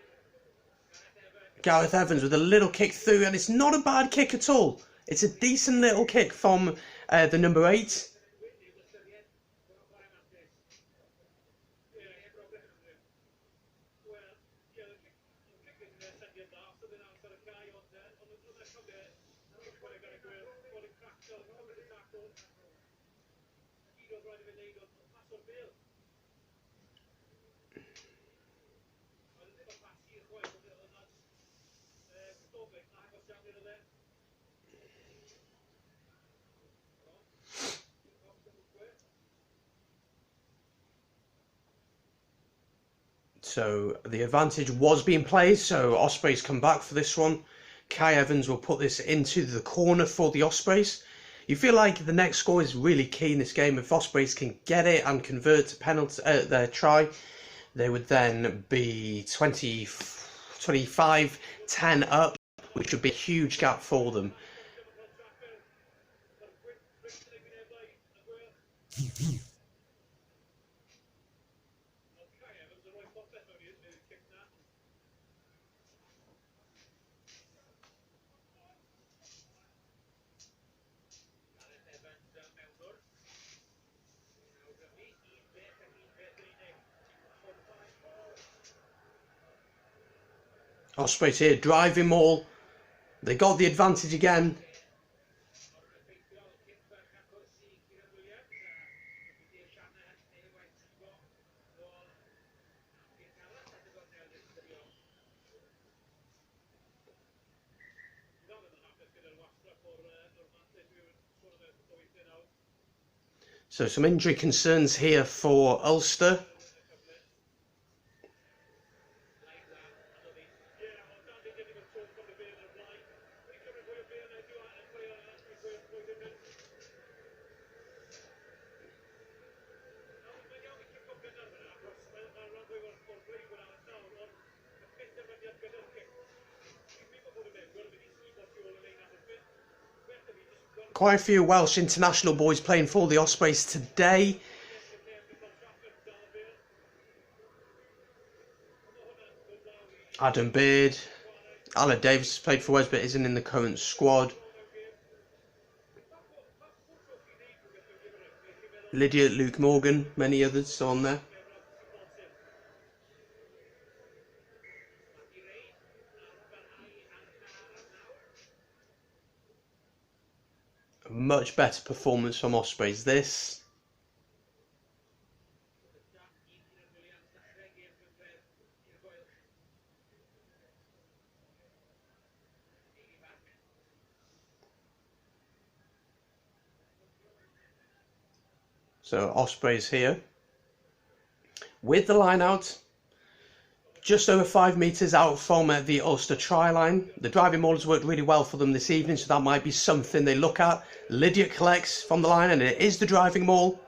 Gareth Evans with a little kick through, and it's not a bad kick at all. It's a decent little kick from the number 8. So the advantage was being played, so Ospreys come back for this one. Kai Evans will put this into the corner for the Ospreys. You feel like the next score is really key in this game. If Ospreys can get it and convert to penalty, their try, they would then be 25-10 up, which would be a huge gap for them. Ospreys here, driving maul. They got the advantage again. So some injury concerns here for Ulster. Quite a few Welsh international boys playing for the Ospreys today. Adam Beard. Alan Davis played for Wales but isn't in the current squad. Lydia, Luke Morgan, many others on there. A much better performance from Ospreys this. So Ospreys here with the line out, just over 5 metres out from the Ulster try line. The driving maul has worked really well for them this evening, so that might be something they look at. Lydia collects from the line, and it is the driving maul.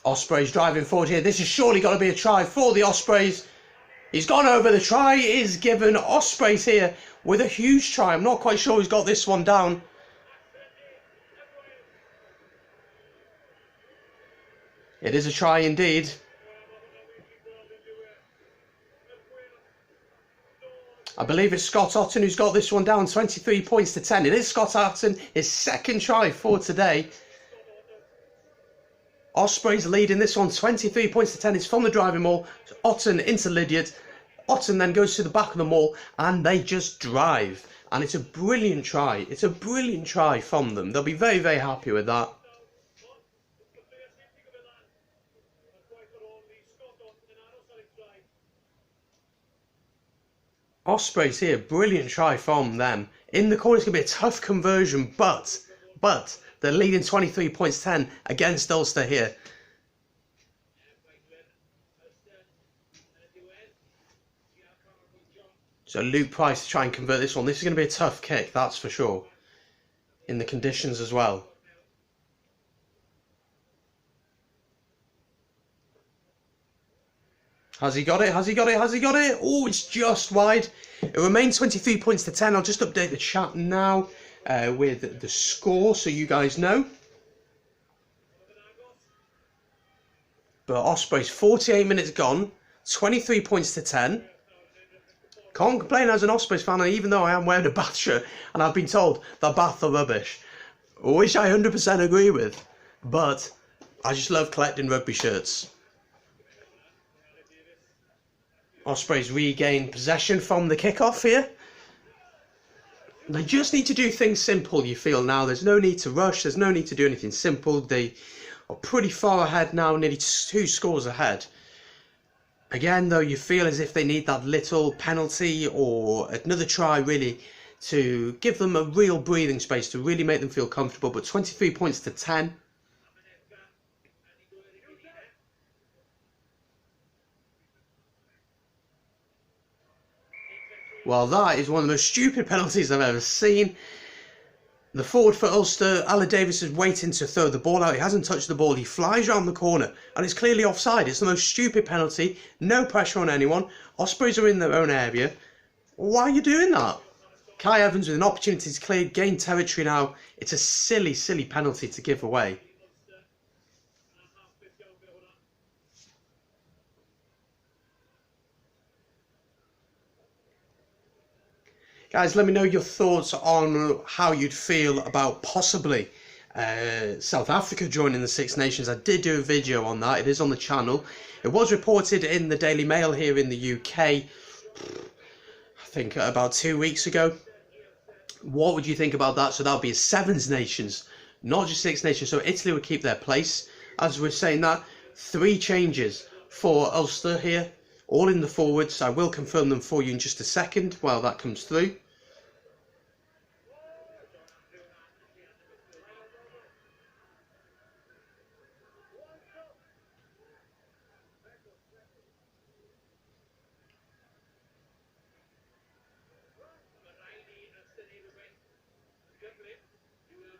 Ospreys driving forward here. This has surely got to be a try for the Ospreys. He's gone over. The try is given. Ospreys here with a huge try. I'm not quite sure he's got this one down. It is a try indeed. I believe it's Scott Otten who's got this one down, 23 points to 10. It is Scott Otten, his second try for today. Ospreys leading this one, 23 points to 10. It's from the driving maul. Otten into Lydiard. Otten then goes to the back of the maul, and they just drive. And it's a brilliant try. It's a brilliant try from them. They'll be very, very happy with that. Ospreys here, brilliant try from them. In the corner, it's going to be a tough conversion, but they're leading 23 points 10 against Ulster here. So Luke Price to try and convert this one. This is going to be a tough kick, that's for sure. In the conditions as well. Has he got it? Has he got it? Has he got it? Oh, it's just wide. It remains 23 points to 10. I'll just update the chat now with the score so you guys know. But Ospreys, 48 minutes gone. 23 points to 10. Can't complain as an Ospreys fan, even though I am wearing a Bath shirt and I've been told that Bath are rubbish. Which I 100% agree with. But I just love collecting rugby shirts. Ospreys regain possession from the kickoff here. They just need to do things simple, you feel now. There's no need to rush. There's no need to do anything simple. They are pretty far ahead now, nearly 2 scores ahead. Again, though, you feel as if they need that little penalty or another try, really, to give them a real breathing space, to really make them feel comfortable. But 23 points to 10. Well, that is one of the most stupid penalties I've ever seen. The forward for Ulster, Alan Davis, is waiting to throw the ball out. He hasn't touched the ball. He flies around the corner and it's clearly offside. It's the most stupid penalty. No pressure on anyone. Ospreys are in their own area. Why are you doing that? Kai Evans with an opportunity to clear, gain territory now. It's a silly, silly penalty to give away. Guys, let me know your thoughts on how you'd feel about possibly South Africa joining the Six Nations. I did do a video on that. It is on the channel. It was reported in the Daily Mail here in the UK, I think about 2 weeks ago. What would you think about that? So that would be a Sevens Nations, not just Six Nations. So Italy would keep their place. As we're saying that, 3 changes for Ulster here, all in the forwards. I will confirm them for you in just a second while that comes through.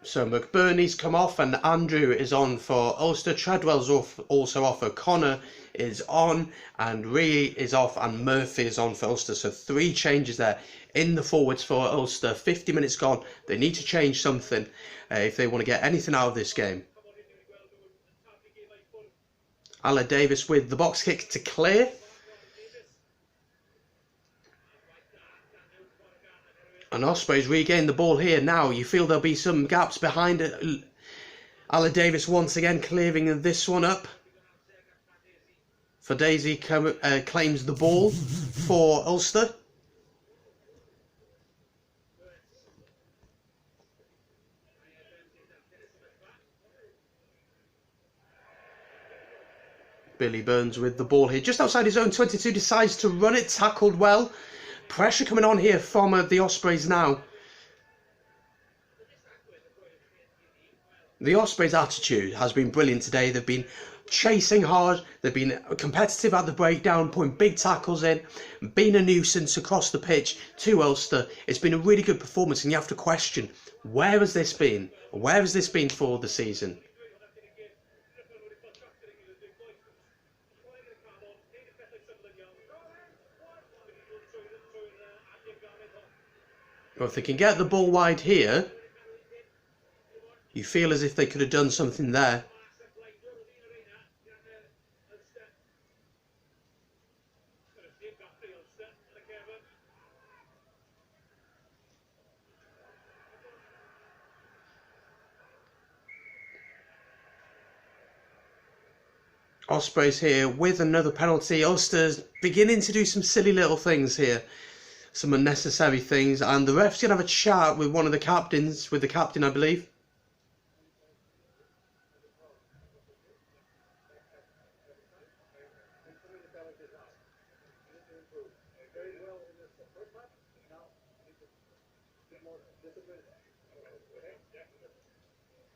So McBurney's come off and Andrew is on for Ulster. Treadwell's also off. O'Connor is on and Ree is off and Murphy is on for Ulster. So 3 changes there in the forwards for Ulster. 50 minutes gone. They need to change something if they want to get anything out of this game. Alan Davis with the box kick to clear. And Ospreys regain the ball here now. You feel there'll be some gaps behind it. Alan Davis once again clearing this one up. For Daisy claims the ball for Ulster. Billy Burns with the ball here. Just outside his own 22, decides to run it. Tackled well. Pressure coming on here from the Ospreys now. The Ospreys' attitude has been brilliant today. They've been chasing hard. They've been competitive at the breakdown, putting big tackles in, being a nuisance across the pitch to Ulster. It's been a really good performance, and you have to question, where has this been? Where has this been for the season? Well, if they can get the ball wide here, you feel as if they could have done something there. Ospreys here with another penalty. Ulster's beginning to do some silly little things here. Some unnecessary things. And the ref's going to have a chat with one of the captains, with the captain, I believe.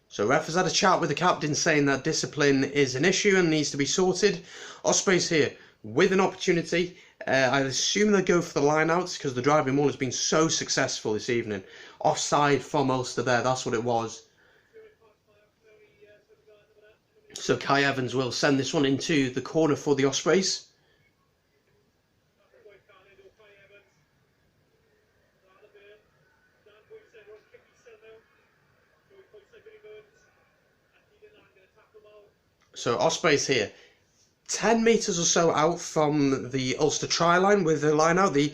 So ref has had a chat with the captain saying that discipline is an issue and needs to be sorted. Ospreys here with an opportunity. I assume they'll go for the line-outs because the driving maul has been so successful this evening. Offside from Ulster there, that's what it was. So Kai Evans will send this one into the corner for the Ospreys. So Ospreys here, 10 metres or so out from the Ulster try line with the line out. The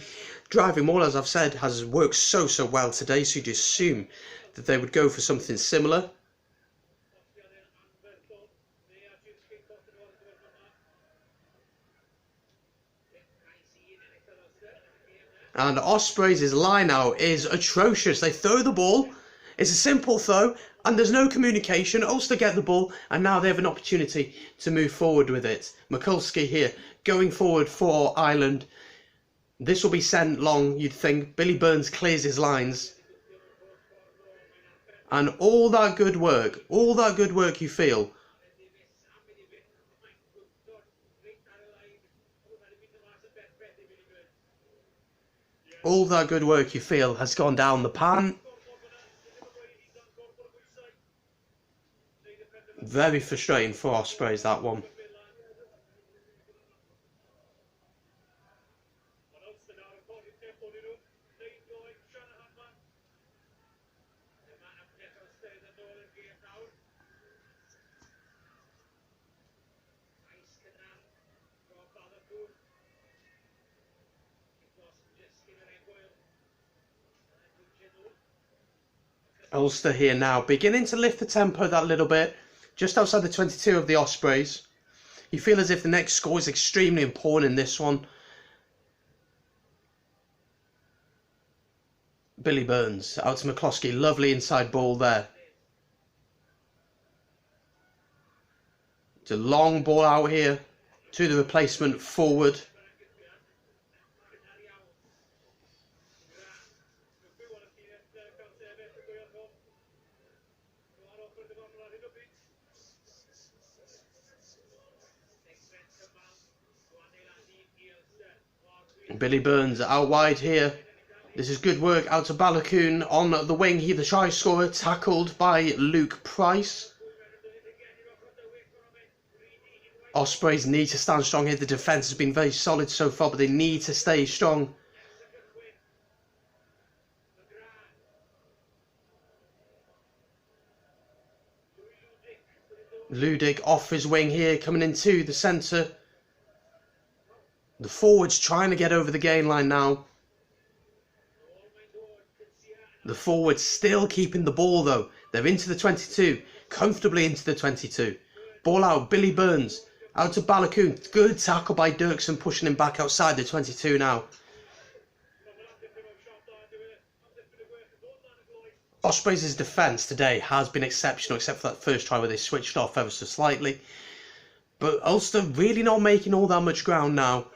driving maul, as I've said, has worked so well today, so you'd assume that they would go for something similar. And Ospreys' line out is atrocious. They throw the ball. It's a simple throw, and there's no communication. Ulster get the ball, and now they have an opportunity to move forward with it. Mikulski here, going forward for Ireland. This will be sent long, you'd think. Billy Burns clears his lines. And all that good work you feel. All that good work you feel has gone down the pan. Very frustrating for Ospreys, that one. Ulster here now, beginning to lift the tempo that little bit. Just outside the 22 of the Ospreys. You feel as if the next score is extremely important in this one. Billy Burns out to McCloskey. Lovely inside ball there. It's a long ball out here to the replacement forward. Billy Burns out wide here. This is good work out to Balakoon on the wing. He the try scorer, tackled by Luke Price. Ospreys need to stand strong here. The defence has been very solid so far, but they need to stay strong. Ludic off his wing here, coming into the centre. The forwards trying to get over the gain line now. The forwards still keeping the ball though. They're into the 22. Comfortably into the 22. Ball out. Billy Burns. Out to Balakoon. Good tackle by Dirksen, pushing him back outside the 22 now. Ospreys' defence today has been exceptional, except for that first try where they switched off ever so slightly. But Ulster really not making all that much ground now.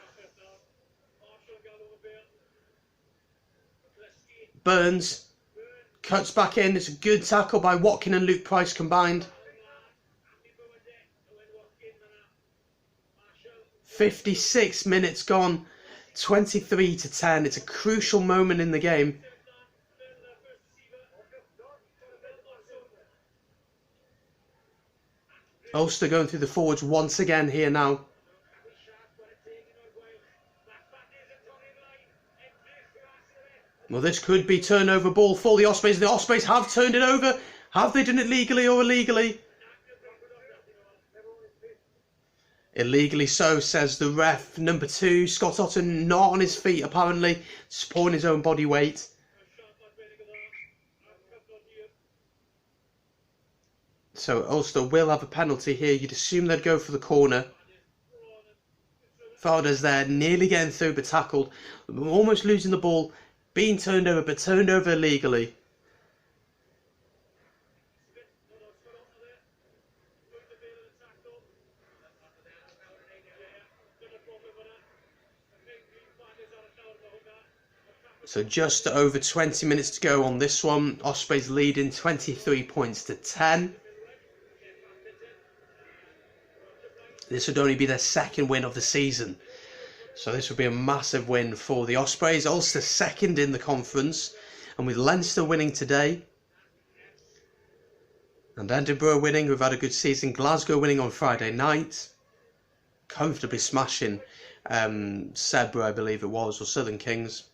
Burns cuts back in. It's a good tackle by Watkin and Luke Price combined. 56 minutes gone. 23-10. It's a crucial moment in the game. Ulster going through the forwards once again here now. Well, this could be turnover ball for the Ospreys. The Ospreys have turned it over. Have they done it legally or illegally? Illegally so, says the ref. Number 2, Scott Otten, not on his feet apparently, supporting his own body weight. So Ulster will have a penalty here. You'd assume they'd go for the corner. Farders there, nearly getting through but tackled. Almost losing the ball, being turned over but turned over illegally. So just over 20 minutes to go on this one. Ospreys leading 23 points to 10. This would only be their second win of the season. So this would be a massive win for the Ospreys. Ulster second in the conference. And with Leinster winning today, and Edinburgh winning, who've had a good season, Glasgow winning on Friday night, comfortably smashing Sebra, I believe it was, or Southern Kings.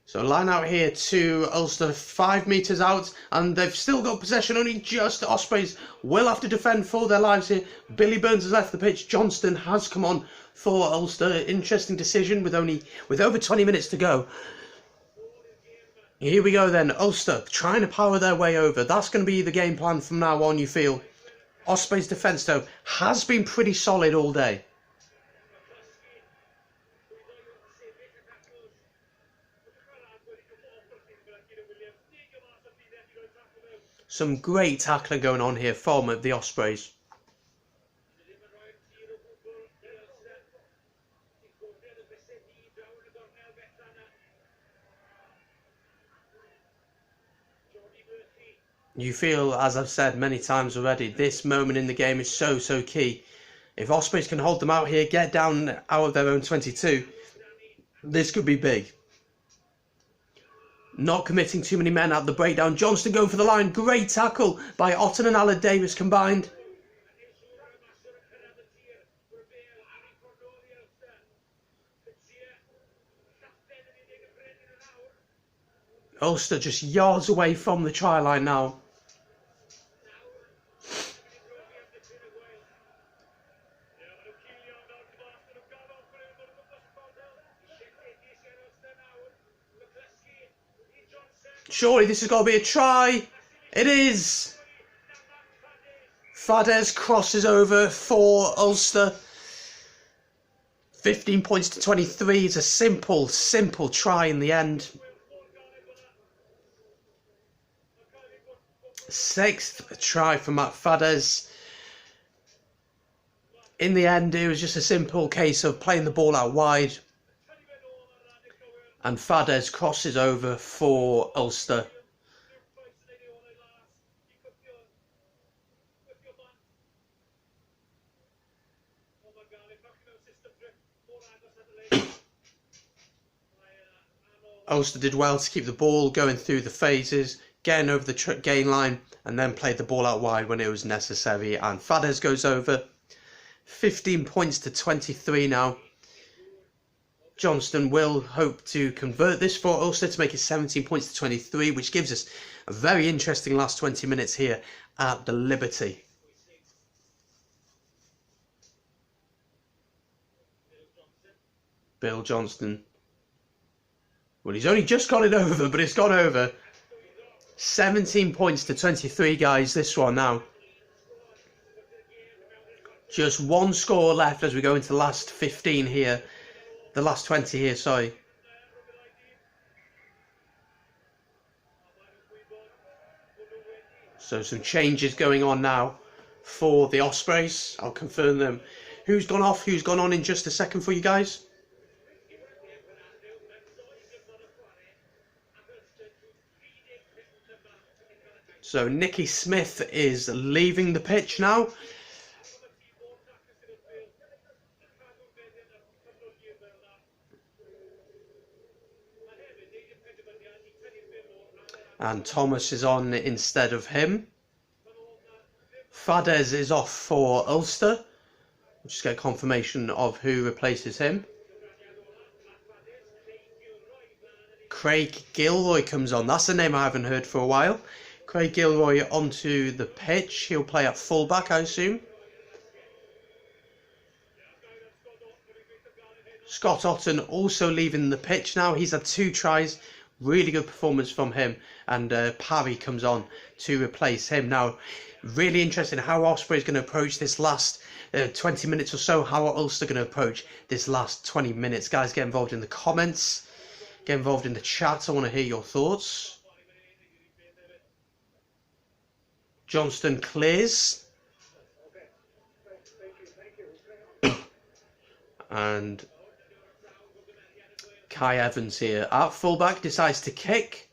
So line out here to Ulster, 5 metres out, and they've still got possession, only just. Ospreys will have to defend for their lives here. Billy Burns has left the pitch. Johnston has come on for Ulster. Interesting decision with over 20 minutes to go. Here we go then. Ulster trying to power their way over. That's going to be the game plan from now on, you feel. Ospreys' defence, though, has been pretty solid all day. Some great tackling going on here from the Ospreys. You feel, as I've said many times already, this moment in the game is so key. If Ospreys can hold them out here, get down out of their own 22, this could be big. Not committing too many men at the breakdown. Johnston going for the line. Great tackle by Otten and Aled Davis combined. Ulster just yards away from the try line now. Surely this has got to be a try. It is. Fadez crosses over for Ulster. 15 points to 23. It's a simple try in the end. 6th try for Matt Fadez. In the end, it was just a simple case of playing the ball out wide. And Fadez crosses over for Ulster. Ulster did well to keep the ball going through the phases, getting over the gain line, and then played the ball out wide when it was necessary. And Fadez goes over. 15 points to 23 now. Johnston will hope to convert this for Ulster to make it 17 points to 23, which gives us a very interesting last 20 minutes here at the Liberty. Bill Johnston. Well, he's only just got it over, but it's gone over. 17 points to 23, guys, this one now. Just one score left as we go into the last 15 here. The last 20 here, sorry. So some changes going on now for the Ospreys. I'll confirm them. Who's gone off, who's gone on in just a second for you guys. So Nicky Smith is leaving the pitch now. And Thomas is on instead of him. Fadez is off for Ulster. We'll just get confirmation of who replaces him. Craig Gilroy comes on. That's a name I haven't heard for a while. Craig Gilroy onto the pitch. He'll play at fullback, I assume. Scott Otten also leaving the pitch now. He's had 2 tries. Really good performance from him. And Parry comes on to replace him. Now, really interesting how Ospreys going to approach this last 20 minutes or so. How are Ulster going to approach this last 20 minutes? Guys, get involved in the comments. Get involved in the chat. I want to hear your thoughts. Johnston clears. And Kai Evans here at fullback decides to kick.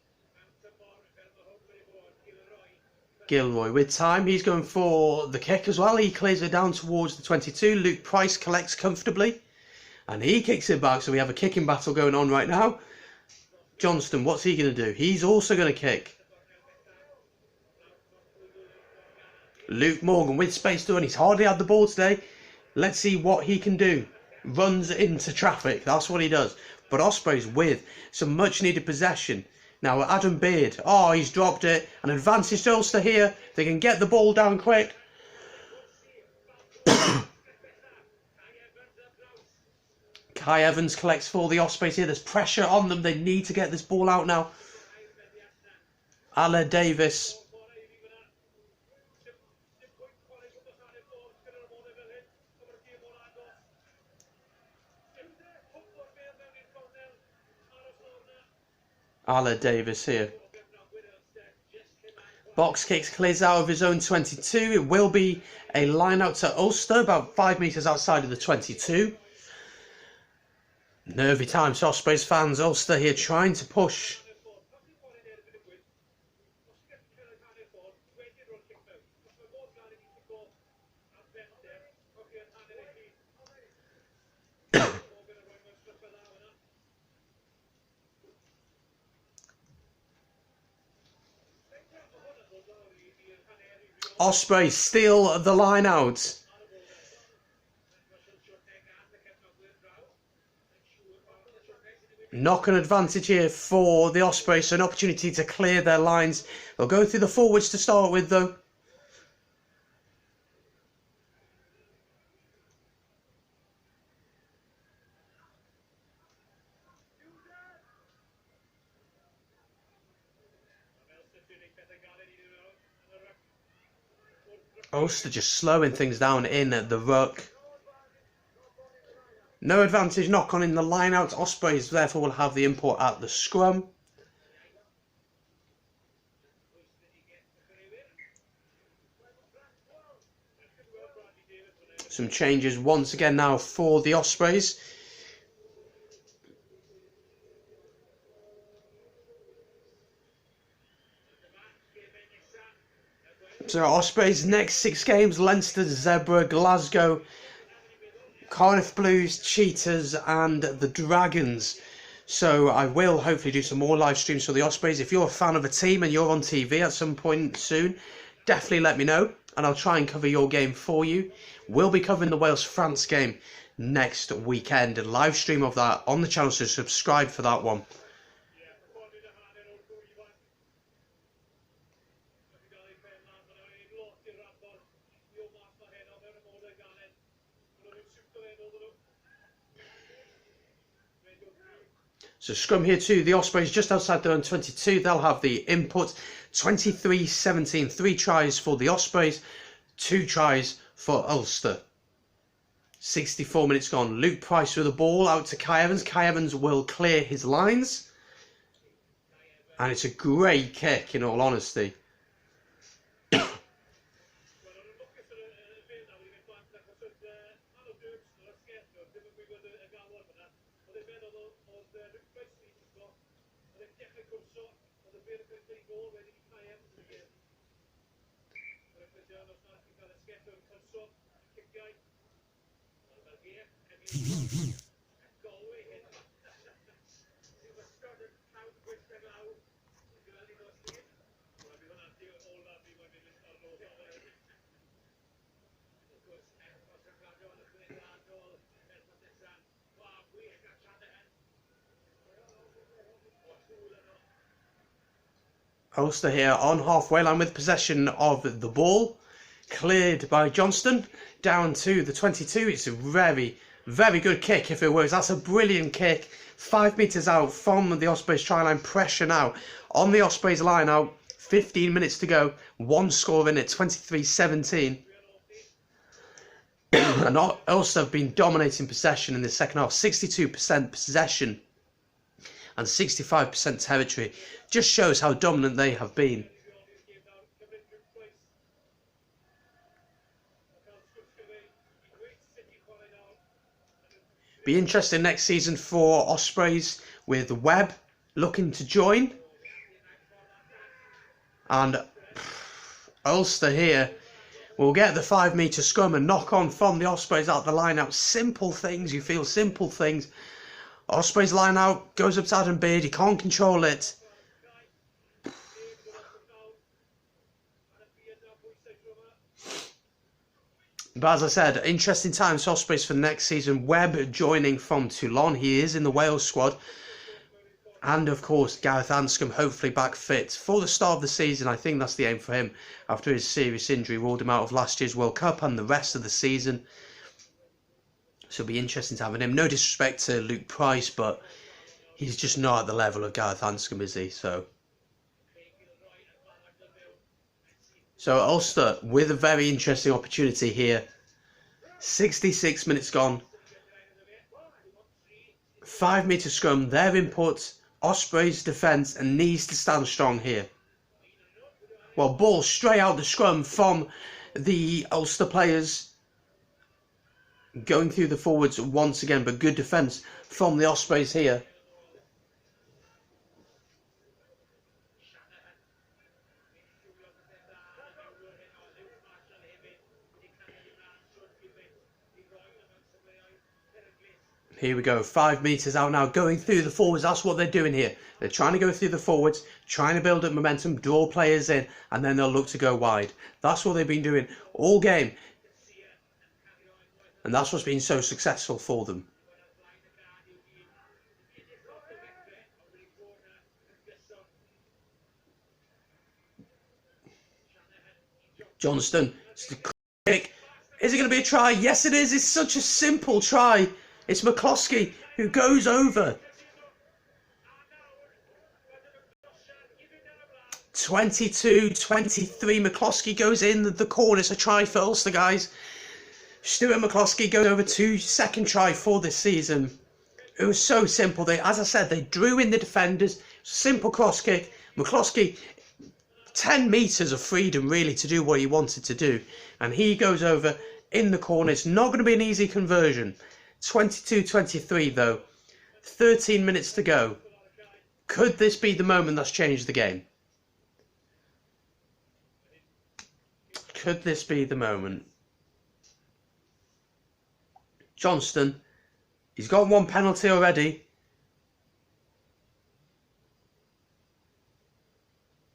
Gilroy with time, he's going for the kick as well. He clears it down towards the 22. Luke Price collects comfortably and he kicks it back, so we have a kicking battle going on right now. Johnston, what's he going to do? He's also going to kick. Luke Morgan with space done. He's hardly had the ball today. Let's see what he can do. Runs into traffic, that's what he does. But Ospreys with some much needed possession. Now Adam Beard, oh, he's dropped it. An advantage to Ulster here. They can get the ball down quick. Kai Evans collects for the Ospreys here. There's pressure on them. They need to get this ball out now. Ale Davis. Ale Davis here. Box kicks, clears out of his own 22. It will be a line out to Ulster, about 5 metres outside of the 22. Nervy times for Ospreys fans. Ulster here trying to push. Ospreys steal the line out. Knock-on advantage here for the Ospreys, so an opportunity to clear their lines. They'll go through the forwards to start with though. Ulster just slowing things down in the ruck. No advantage knock on in the line out. Ospreys therefore will have the import at the scrum. Some changes once again now for the Ospreys. So Ospreys next 6 games: Leinster, Zebra, Glasgow, Cardiff Blues, Cheetahs and the Dragons. So I will hopefully do some more live streams for the Ospreys. If you're a fan of a team and you're on TV at some point soon, definitely let me know and I'll try and cover your game for you. We'll be covering the Wales-France game next weekend. A live stream of that on the channel, so subscribe for that one. So scrum here too, the Ospreys just outside their own 22. They'll have the input. 23-17, 3 tries for the Ospreys, 2 tries for Ulster. 64 minutes gone. Luke Price with the ball out to Kai Evans. Kai Evans will clear his lines. And it's a great kick in all honesty. Ulster here on halfway line with possession of the ball. Cleared by Johnston down to the 22. It's a very Very good kick if it works. That's a brilliant kick. 5 metres out from the Ospreys try line. Pressure now on the Ospreys line out. 15 minutes to go. One score in it. 23-17. And Ulster have been dominating possession in the second half. 62% possession and 65% territory. Just shows how dominant they have been. Be interesting next season for Ospreys with Webb looking to join. And Ulster here will get the 5 metre scrum and knock on from the Ospreys out the line out. Simple things, you feel simple things. Ospreys line out, goes up to Adam Beard, he can't control it. But as I said, interesting times for Ospreys for next season. Webb joining from Toulon, he is in the Wales squad. And of course, Gareth Anscombe hopefully back fit for the start of the season. I think that's the aim for him after his serious injury ruled him out of last year's World Cup and the rest of the season. So it'll be interesting to have him. No disrespect to Luke Price, but he's just not at the level of Gareth Anscombe, is he? So Ulster with a very interesting opportunity here. 66 minutes gone. 5 metre scrum, their input. Ospreys defence and needs to stand strong here. Well, ball straight out the scrum from the Ulster players. Going through the forwards once again, but good defence from the Ospreys here. Here we go, 5 metres out now, going through the forwards. That's what they're doing here. They're trying to go through the forwards, trying to build up momentum, draw players in, and then they'll look to go wide. That's what they've been doing all game. And that's what's been so successful for them. Johnston, it's the kick. Is it going to be a try? Yes, it is. It's such a simple try. It's McCloskey who goes over. 22-23. McCloskey goes in the corner. It's a try for Ulster, guys. Stuart McCloskey goes over to second try for this season. It was so simple. They, as I said, they drew in the defenders. Simple cross kick. McCloskey, 10 metres of freedom really to do what he wanted to do. And he goes over in the corner. It's not going to be an easy conversion. 22-23 though. 13 minutes to go. Could this be the moment that's changed the game? Could this be the moment? Johnston, he's got one penalty already.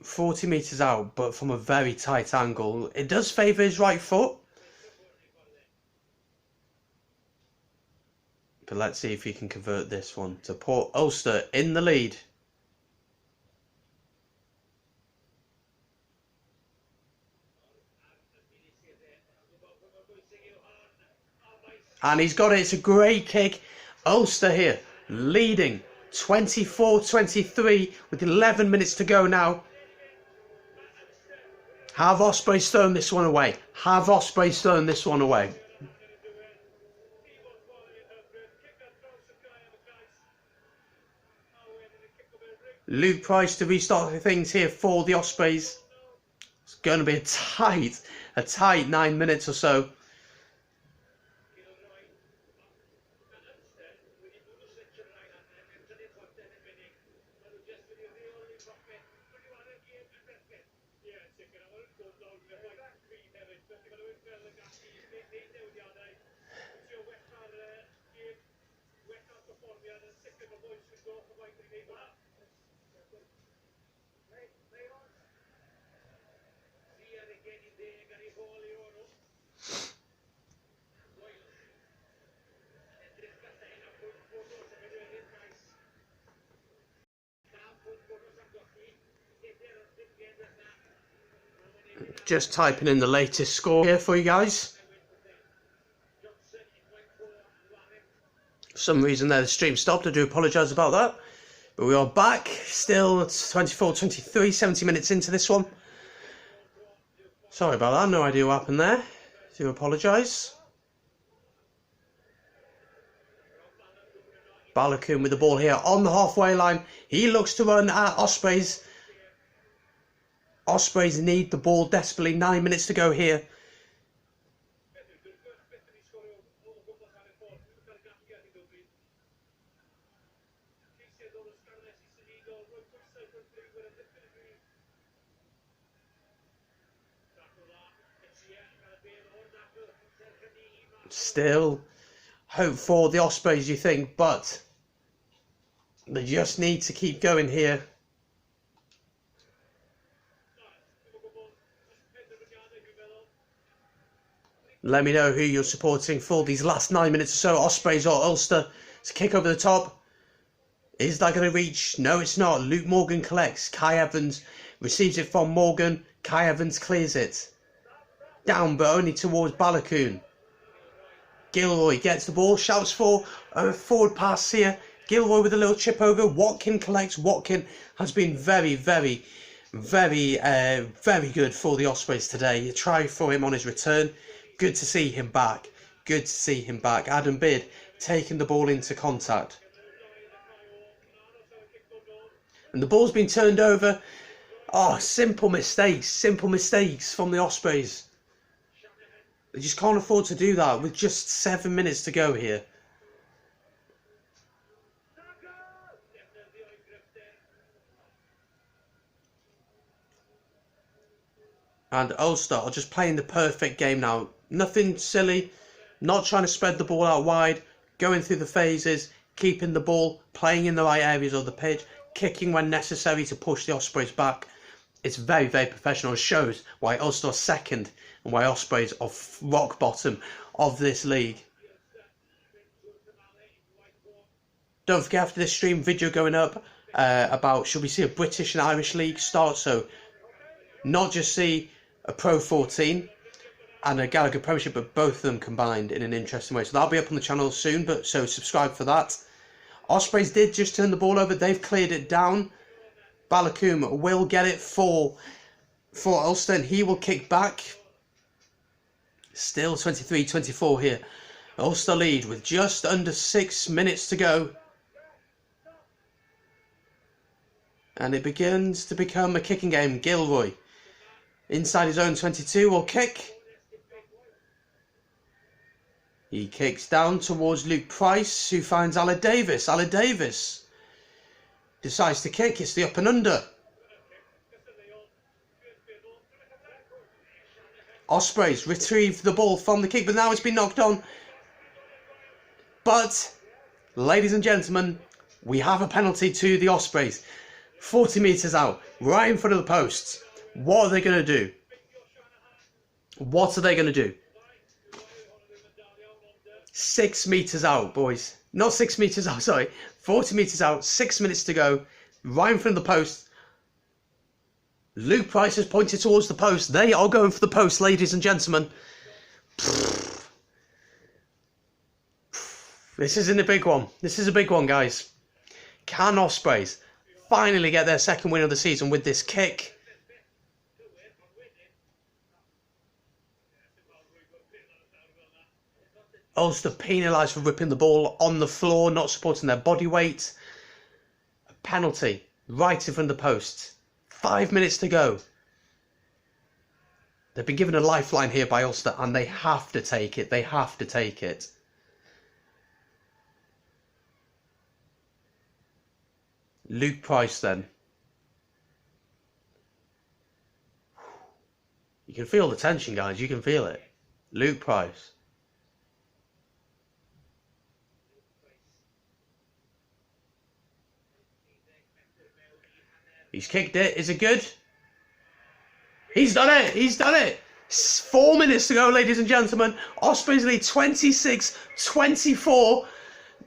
40 metres out, but from a very tight angle. It does favour his right foot. But let's see if he can convert this one to put Ulster in the lead. And he's got it. It's a great kick. Ulster here leading 24-23 with 11 minutes to go now. Have Ospreys thrown this one away? Have Ospreys thrown this one away? Luke Price to restart things here for the Ospreys. It's going to be a tight 9 minutes or so. Just typing in the latest score here for you guys. For some reason there the stream stopped. I do apologise about that. But we are back, still 24, 23, 70 minutes into this one. Sorry about that, no idea what happened there. Do apologise. Balogun with the ball here on the halfway line. He looks to run at Ospreys. Ospreys need the ball desperately. 9 minutes to go here. Still hope for the Ospreys, you think, but they just need to keep going here. Let me know who you're supporting for these last 9 minutes or so, Ospreys or Ulster. It's a kick over the top. Is that going to reach? No, it's not. Luke Morgan collects. Kai Evans receives it from Morgan. Kai Evans clears it. Down, but only towards Balogun. Gilroy gets the ball, shouts for a forward pass here. Gilroy with a little chip over. Watkin collects. Watkin has been very good for the Ospreys today. A try for him on his return. Good to see him back. Good to see him back. Adam Bid taking the ball into contact. And the ball's been turned over. Oh, simple mistakes from the Ospreys. They just can't afford to do that with just 7 minutes to go here. And Ulster are just playing the perfect game now. Nothing silly, not trying to spread the ball out wide, going through the phases, keeping the ball, playing in the right areas of the pitch, kicking when necessary to push the Ospreys back. It's very professional. It shows why Ulster are second and why Ospreys are rock bottom of this league. Don't forget, after this stream, video going up about should we see a British and Irish league start, so not just see a Pro14 and a Gallagher Premiership, but both of them combined in an interesting way. So that'll be up on the channel soon, but so subscribe for that. Ospreys did just turn the ball over. They've cleared it down. Balogun will get it for Ulster, and he will kick back. Still 23-24 here. Ulster lead with just under 6 minutes to go. And it begins to become a kicking game. Gilroy inside his own 22 will kick. He kicks down towards Luke Price, who finds Aled Davis. Aled Davis decides to kick. It's the up and under. Ospreys retrieve the ball from the kick, but now it's been knocked on. But, ladies and gentlemen, we have a penalty to the Ospreys. 40 metres out, right in front of the posts. What are they going to do? What are they going to do? 6 metres out, boys. Not 6 metres out, sorry. 40 metres out, 6 minutes to go. Right in front of the post. Luke Price has pointed towards the post. They are going for the post, ladies and gentlemen. This isn't a big one. This is a big one, guys. Can Ospreys finally get their second win of the season with this kick? Ulster penalised for ripping the ball on the floor, not supporting their body weight. A penalty right in front of the post. 5 minutes to go. They've been given a lifeline here by Ulster, and they have to take it. They have to take it. Luke Price then. You can feel the tension, guys. You can feel it. Luke Price. He's kicked it. Is it good? He's done it. He's done it. 4 minutes to go, ladies and gentlemen. Ospreys lead 26-24.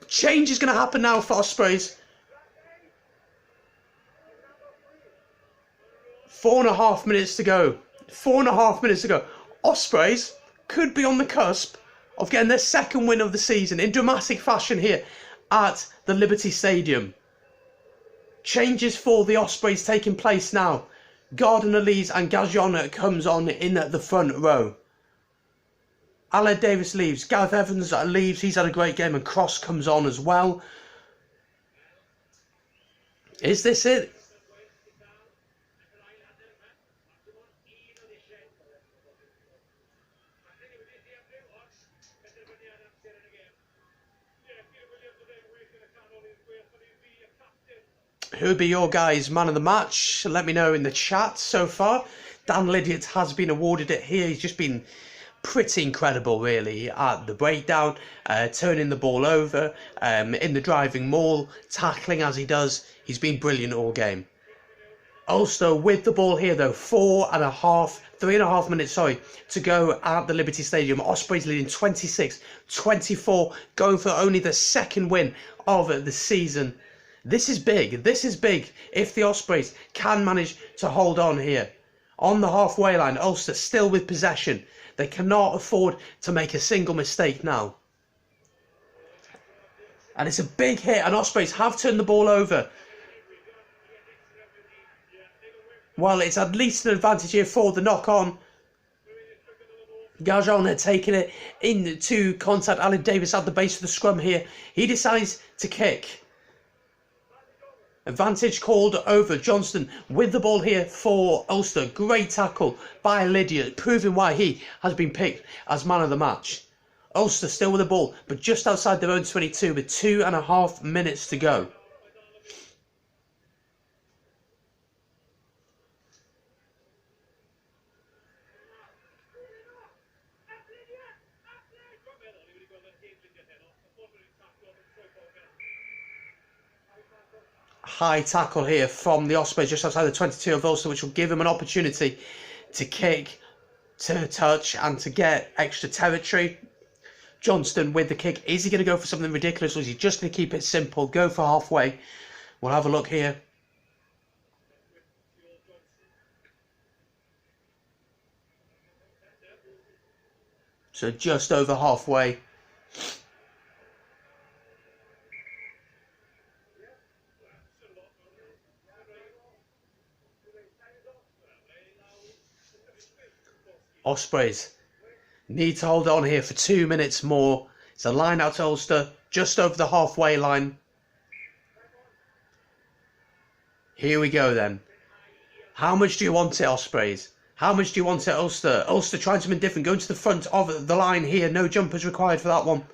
Change is going to happen now for Ospreys. 4.5 minutes to go. 4.5 minutes to go. Ospreys could be on the cusp of getting their second win of the season in dramatic fashion here at the Liberty Stadium. Changes for the Ospreys taking place now. Gardner leaves and Gajon comes on in the front row. Aled Davis leaves. Gareth Evans leaves. He's had a great game, and Cross comes on as well. Is this it? Who would be your guys' man of the match? Let me know in the chat so far. Dan Lydiot has been awarded it here. He's just been pretty incredible, really, at the breakdown, turning the ball over, in the driving maul, tackling as he does. He's been brilliant all game. Ulster with the ball here, though. 3.5 minutes, to go at the Liberty Stadium. Ospreys leading 26-24, going for only the second win of the season. This is big. This is big if the Ospreys can manage to hold on here. On the halfway line, Ulster still with possession. They cannot afford to make a single mistake now. And it's a big hit, and Ospreys have turned the ball over. Well, it's at least an advantage here for the knock-on. Gajon had taken it into contact. Aled Davis at the base of the scrum here. He decides to kick. Advantage called over. Johnston with the ball here for Ulster. Great tackle by Lydiot, proving why he has been picked as man of the match. Ulster still with the ball, but just outside their own 22 with 2.5 minutes to go. High tackle here from the Ospreys just outside the 22 of Ulster, which will give him an opportunity to kick, to touch, and to get extra territory. Johnston with the kick. Is he going to go for something ridiculous, or is he just going to keep it simple? Go for halfway. We'll have a look here. So just over halfway. Ospreys need to hold on here for 2 minutes more. It's a line out to Ulster, just over the halfway line. Here we go then. How much do you want it, Ospreys? How much do you want it, Ulster? Ulster trying something different, going to the front of the line here. No jumpers required for that one.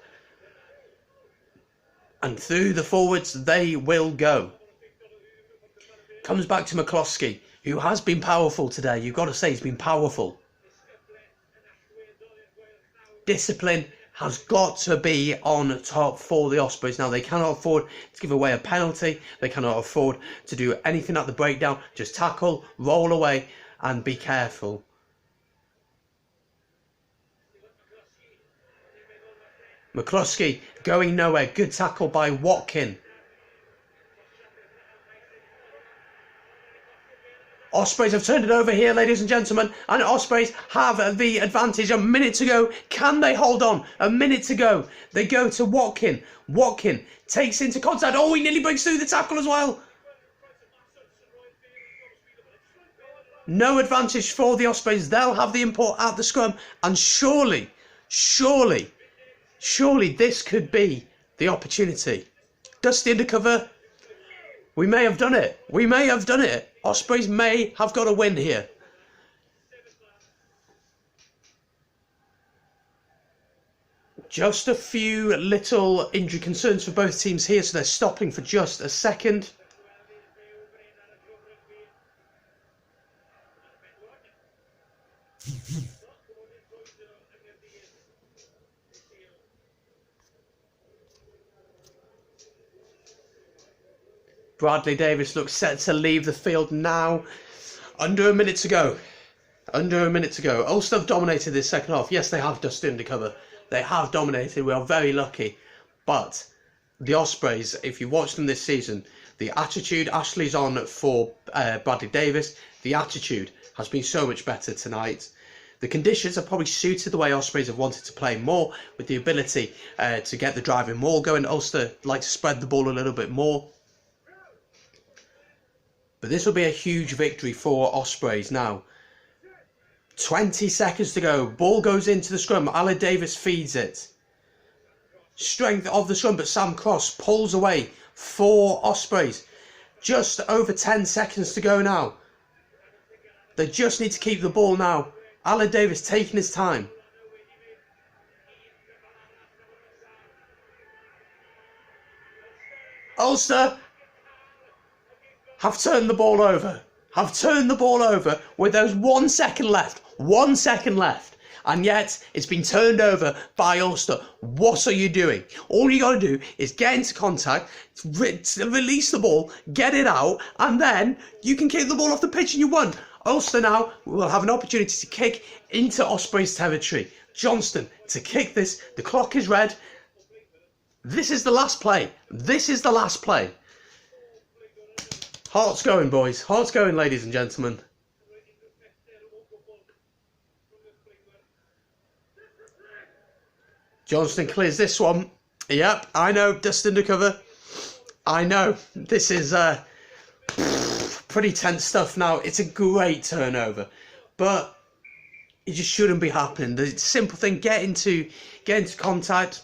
And through the forwards they will go. Comes back to McCloskey, who has been powerful today. You've got to say he's been powerful. Discipline has got to be on top for the Ospreys. Now, they cannot afford to give away a penalty. They cannot afford to do anything at the breakdown. Just tackle, roll away, and be careful. McCloskey going nowhere. Good tackle by Watkin. Ospreys have turned it over here, ladies and gentlemen, and Ospreys have the advantage. A minute to go. Can they hold on? A minute to go. They go to Watkin. Watkin takes into contact. Oh, he nearly breaks through the tackle as well. No advantage for the Ospreys. They'll have the import at the scrum, and surely this could be the opportunity. Dusty undercover. We may have done it. We may have done it. Ospreys may have got a win here. Just a few little injury concerns for both teams here, so they're stopping for just a second. Bradley Davis looks set to leave the field now. Under a minute to go. Under a minute to go. Ulster have dominated this second half. Yes, they have Dusty undercover. They have dominated. We are very lucky. But the Ospreys, if you watch them this season, the attitude, Ashley's on for Bradley Davis. The attitude has been so much better tonight. The conditions are probably suited the way Ospreys have wanted to play more, with the ability to get the driving maul going. Ulster like to spread the ball a little bit more. But this will be a huge victory for Ospreys now. 20 seconds to go. Ball goes into the scrum. Alan Davis feeds it. Strength of the scrum, but Sam Cross pulls away for Ospreys. Just over 10 seconds to go now. They just need to keep the ball now. Alan Davis taking his time. Ulster have turned the ball over. Have turned the ball over with those 1 second left. 1 second left. And yet it's been turned over by Ulster. What are you doing? All you got to do is get into contact, release the ball, get it out, and then you can kick the ball off the pitch and you won. Ulster now will have an opportunity to kick into Ospreys territory. Johnston to kick this. The clock is red. This is the last play. This is the last play. Hearts going, boys. Hearts going, ladies and gentlemen. Johnston clears this one. Yep, I know. Dust under cover. I know. This is pretty tense stuff now. It's a great turnover, but it just shouldn't be happening. The simple thing: get into contact,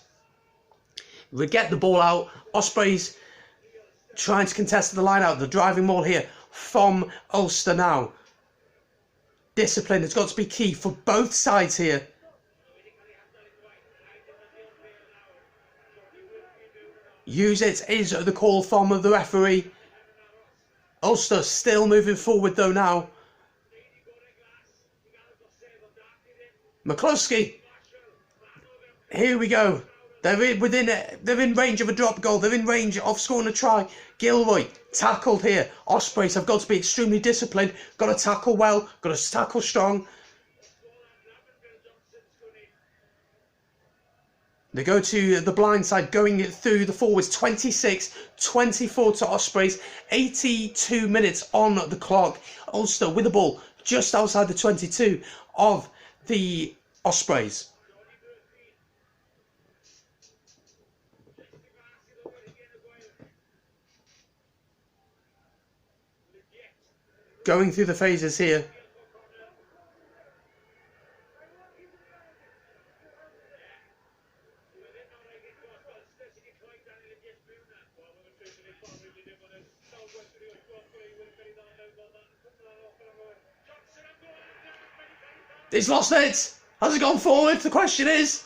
get the ball out. Ospreys trying to contest the line out. The driving maul here from Ulster now. Discipline has got to be key for both sides here. Use it is the call from the referee. Ulster still moving forward though now. McCluskey. Here we go. They're in range of a drop goal. They're in range of scoring a try. Gilroy tackled here. Ospreys have got to be extremely disciplined. Got to tackle well. Got to tackle strong. They go to the blind side, going through the forwards. 26-24 to Ospreys. 82 minutes on the clock. Ulster with the ball just outside the 22 of the Ospreys. Going through the phases here. He's lost it. Has it gone forward? The question is.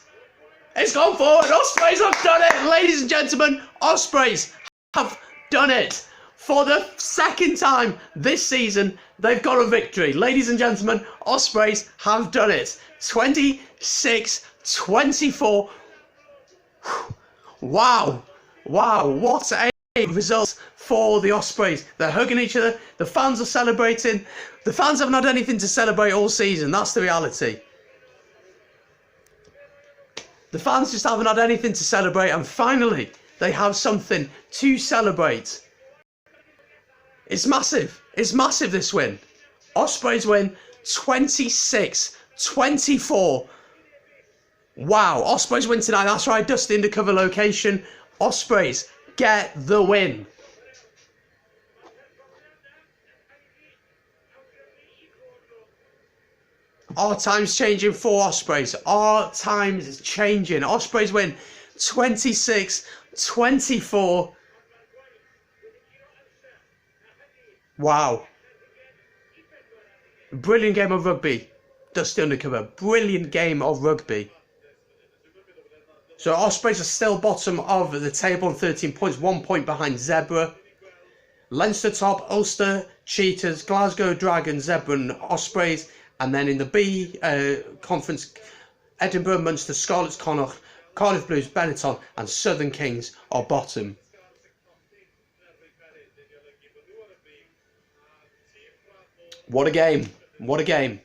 It's gone forward. Ospreys have done it. Ladies and gentlemen, Ospreys have done it. For the second time this season, they've got a victory. Ladies and gentlemen, Ospreys have done it. 26-24. Wow. Wow. What a result for the Ospreys. They're hugging each other. The fans are celebrating. The fans haven't had anything to celebrate all season. That's the reality. The fans just haven't had anything to celebrate. And finally, they have something to celebrate. It's massive. It's massive, this win. Ospreys win 26-24. Wow. Ospreys win tonight. That's right. Dusty undercover location. Ospreys get the win. Our time's changing for Ospreys. Our time's changing. Ospreys win 26-24. Wow. Brilliant game of rugby. Dusty undercover. Brilliant game of rugby. So Ospreys are still bottom of the table on 13 points. 1 point behind Zebra. Leinster top, Ulster, Cheetahs, Glasgow Dragons, Zebra and Ospreys. And then in the B conference, Edinburgh, Munster, Scarlets, Connacht, Cardiff Blues, Benetton and Southern Kings are bottom. What a game. What a game.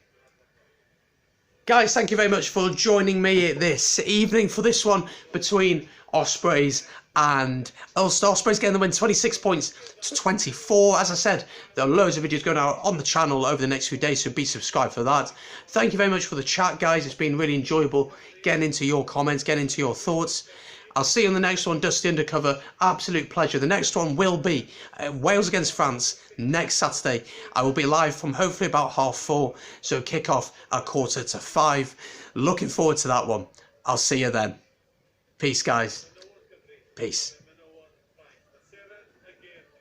Guys, thank you very much for joining me this evening for this one between Ospreys and Ulster. Ospreys getting the win, 26 points to 24. As I said, there are loads of videos going out on the channel over the next few days, so be subscribed for that. Thank you very much for the chat, guys. It's been really enjoyable getting into your comments, getting into your thoughts. I'll see you on the next one, Dusty Undercover. Absolute pleasure. The next one will be Wales against France next Saturday. I will be live from hopefully about 4:30, so kick off at 4:45. Looking forward to that one. I'll see you then. Peace, guys. Peace.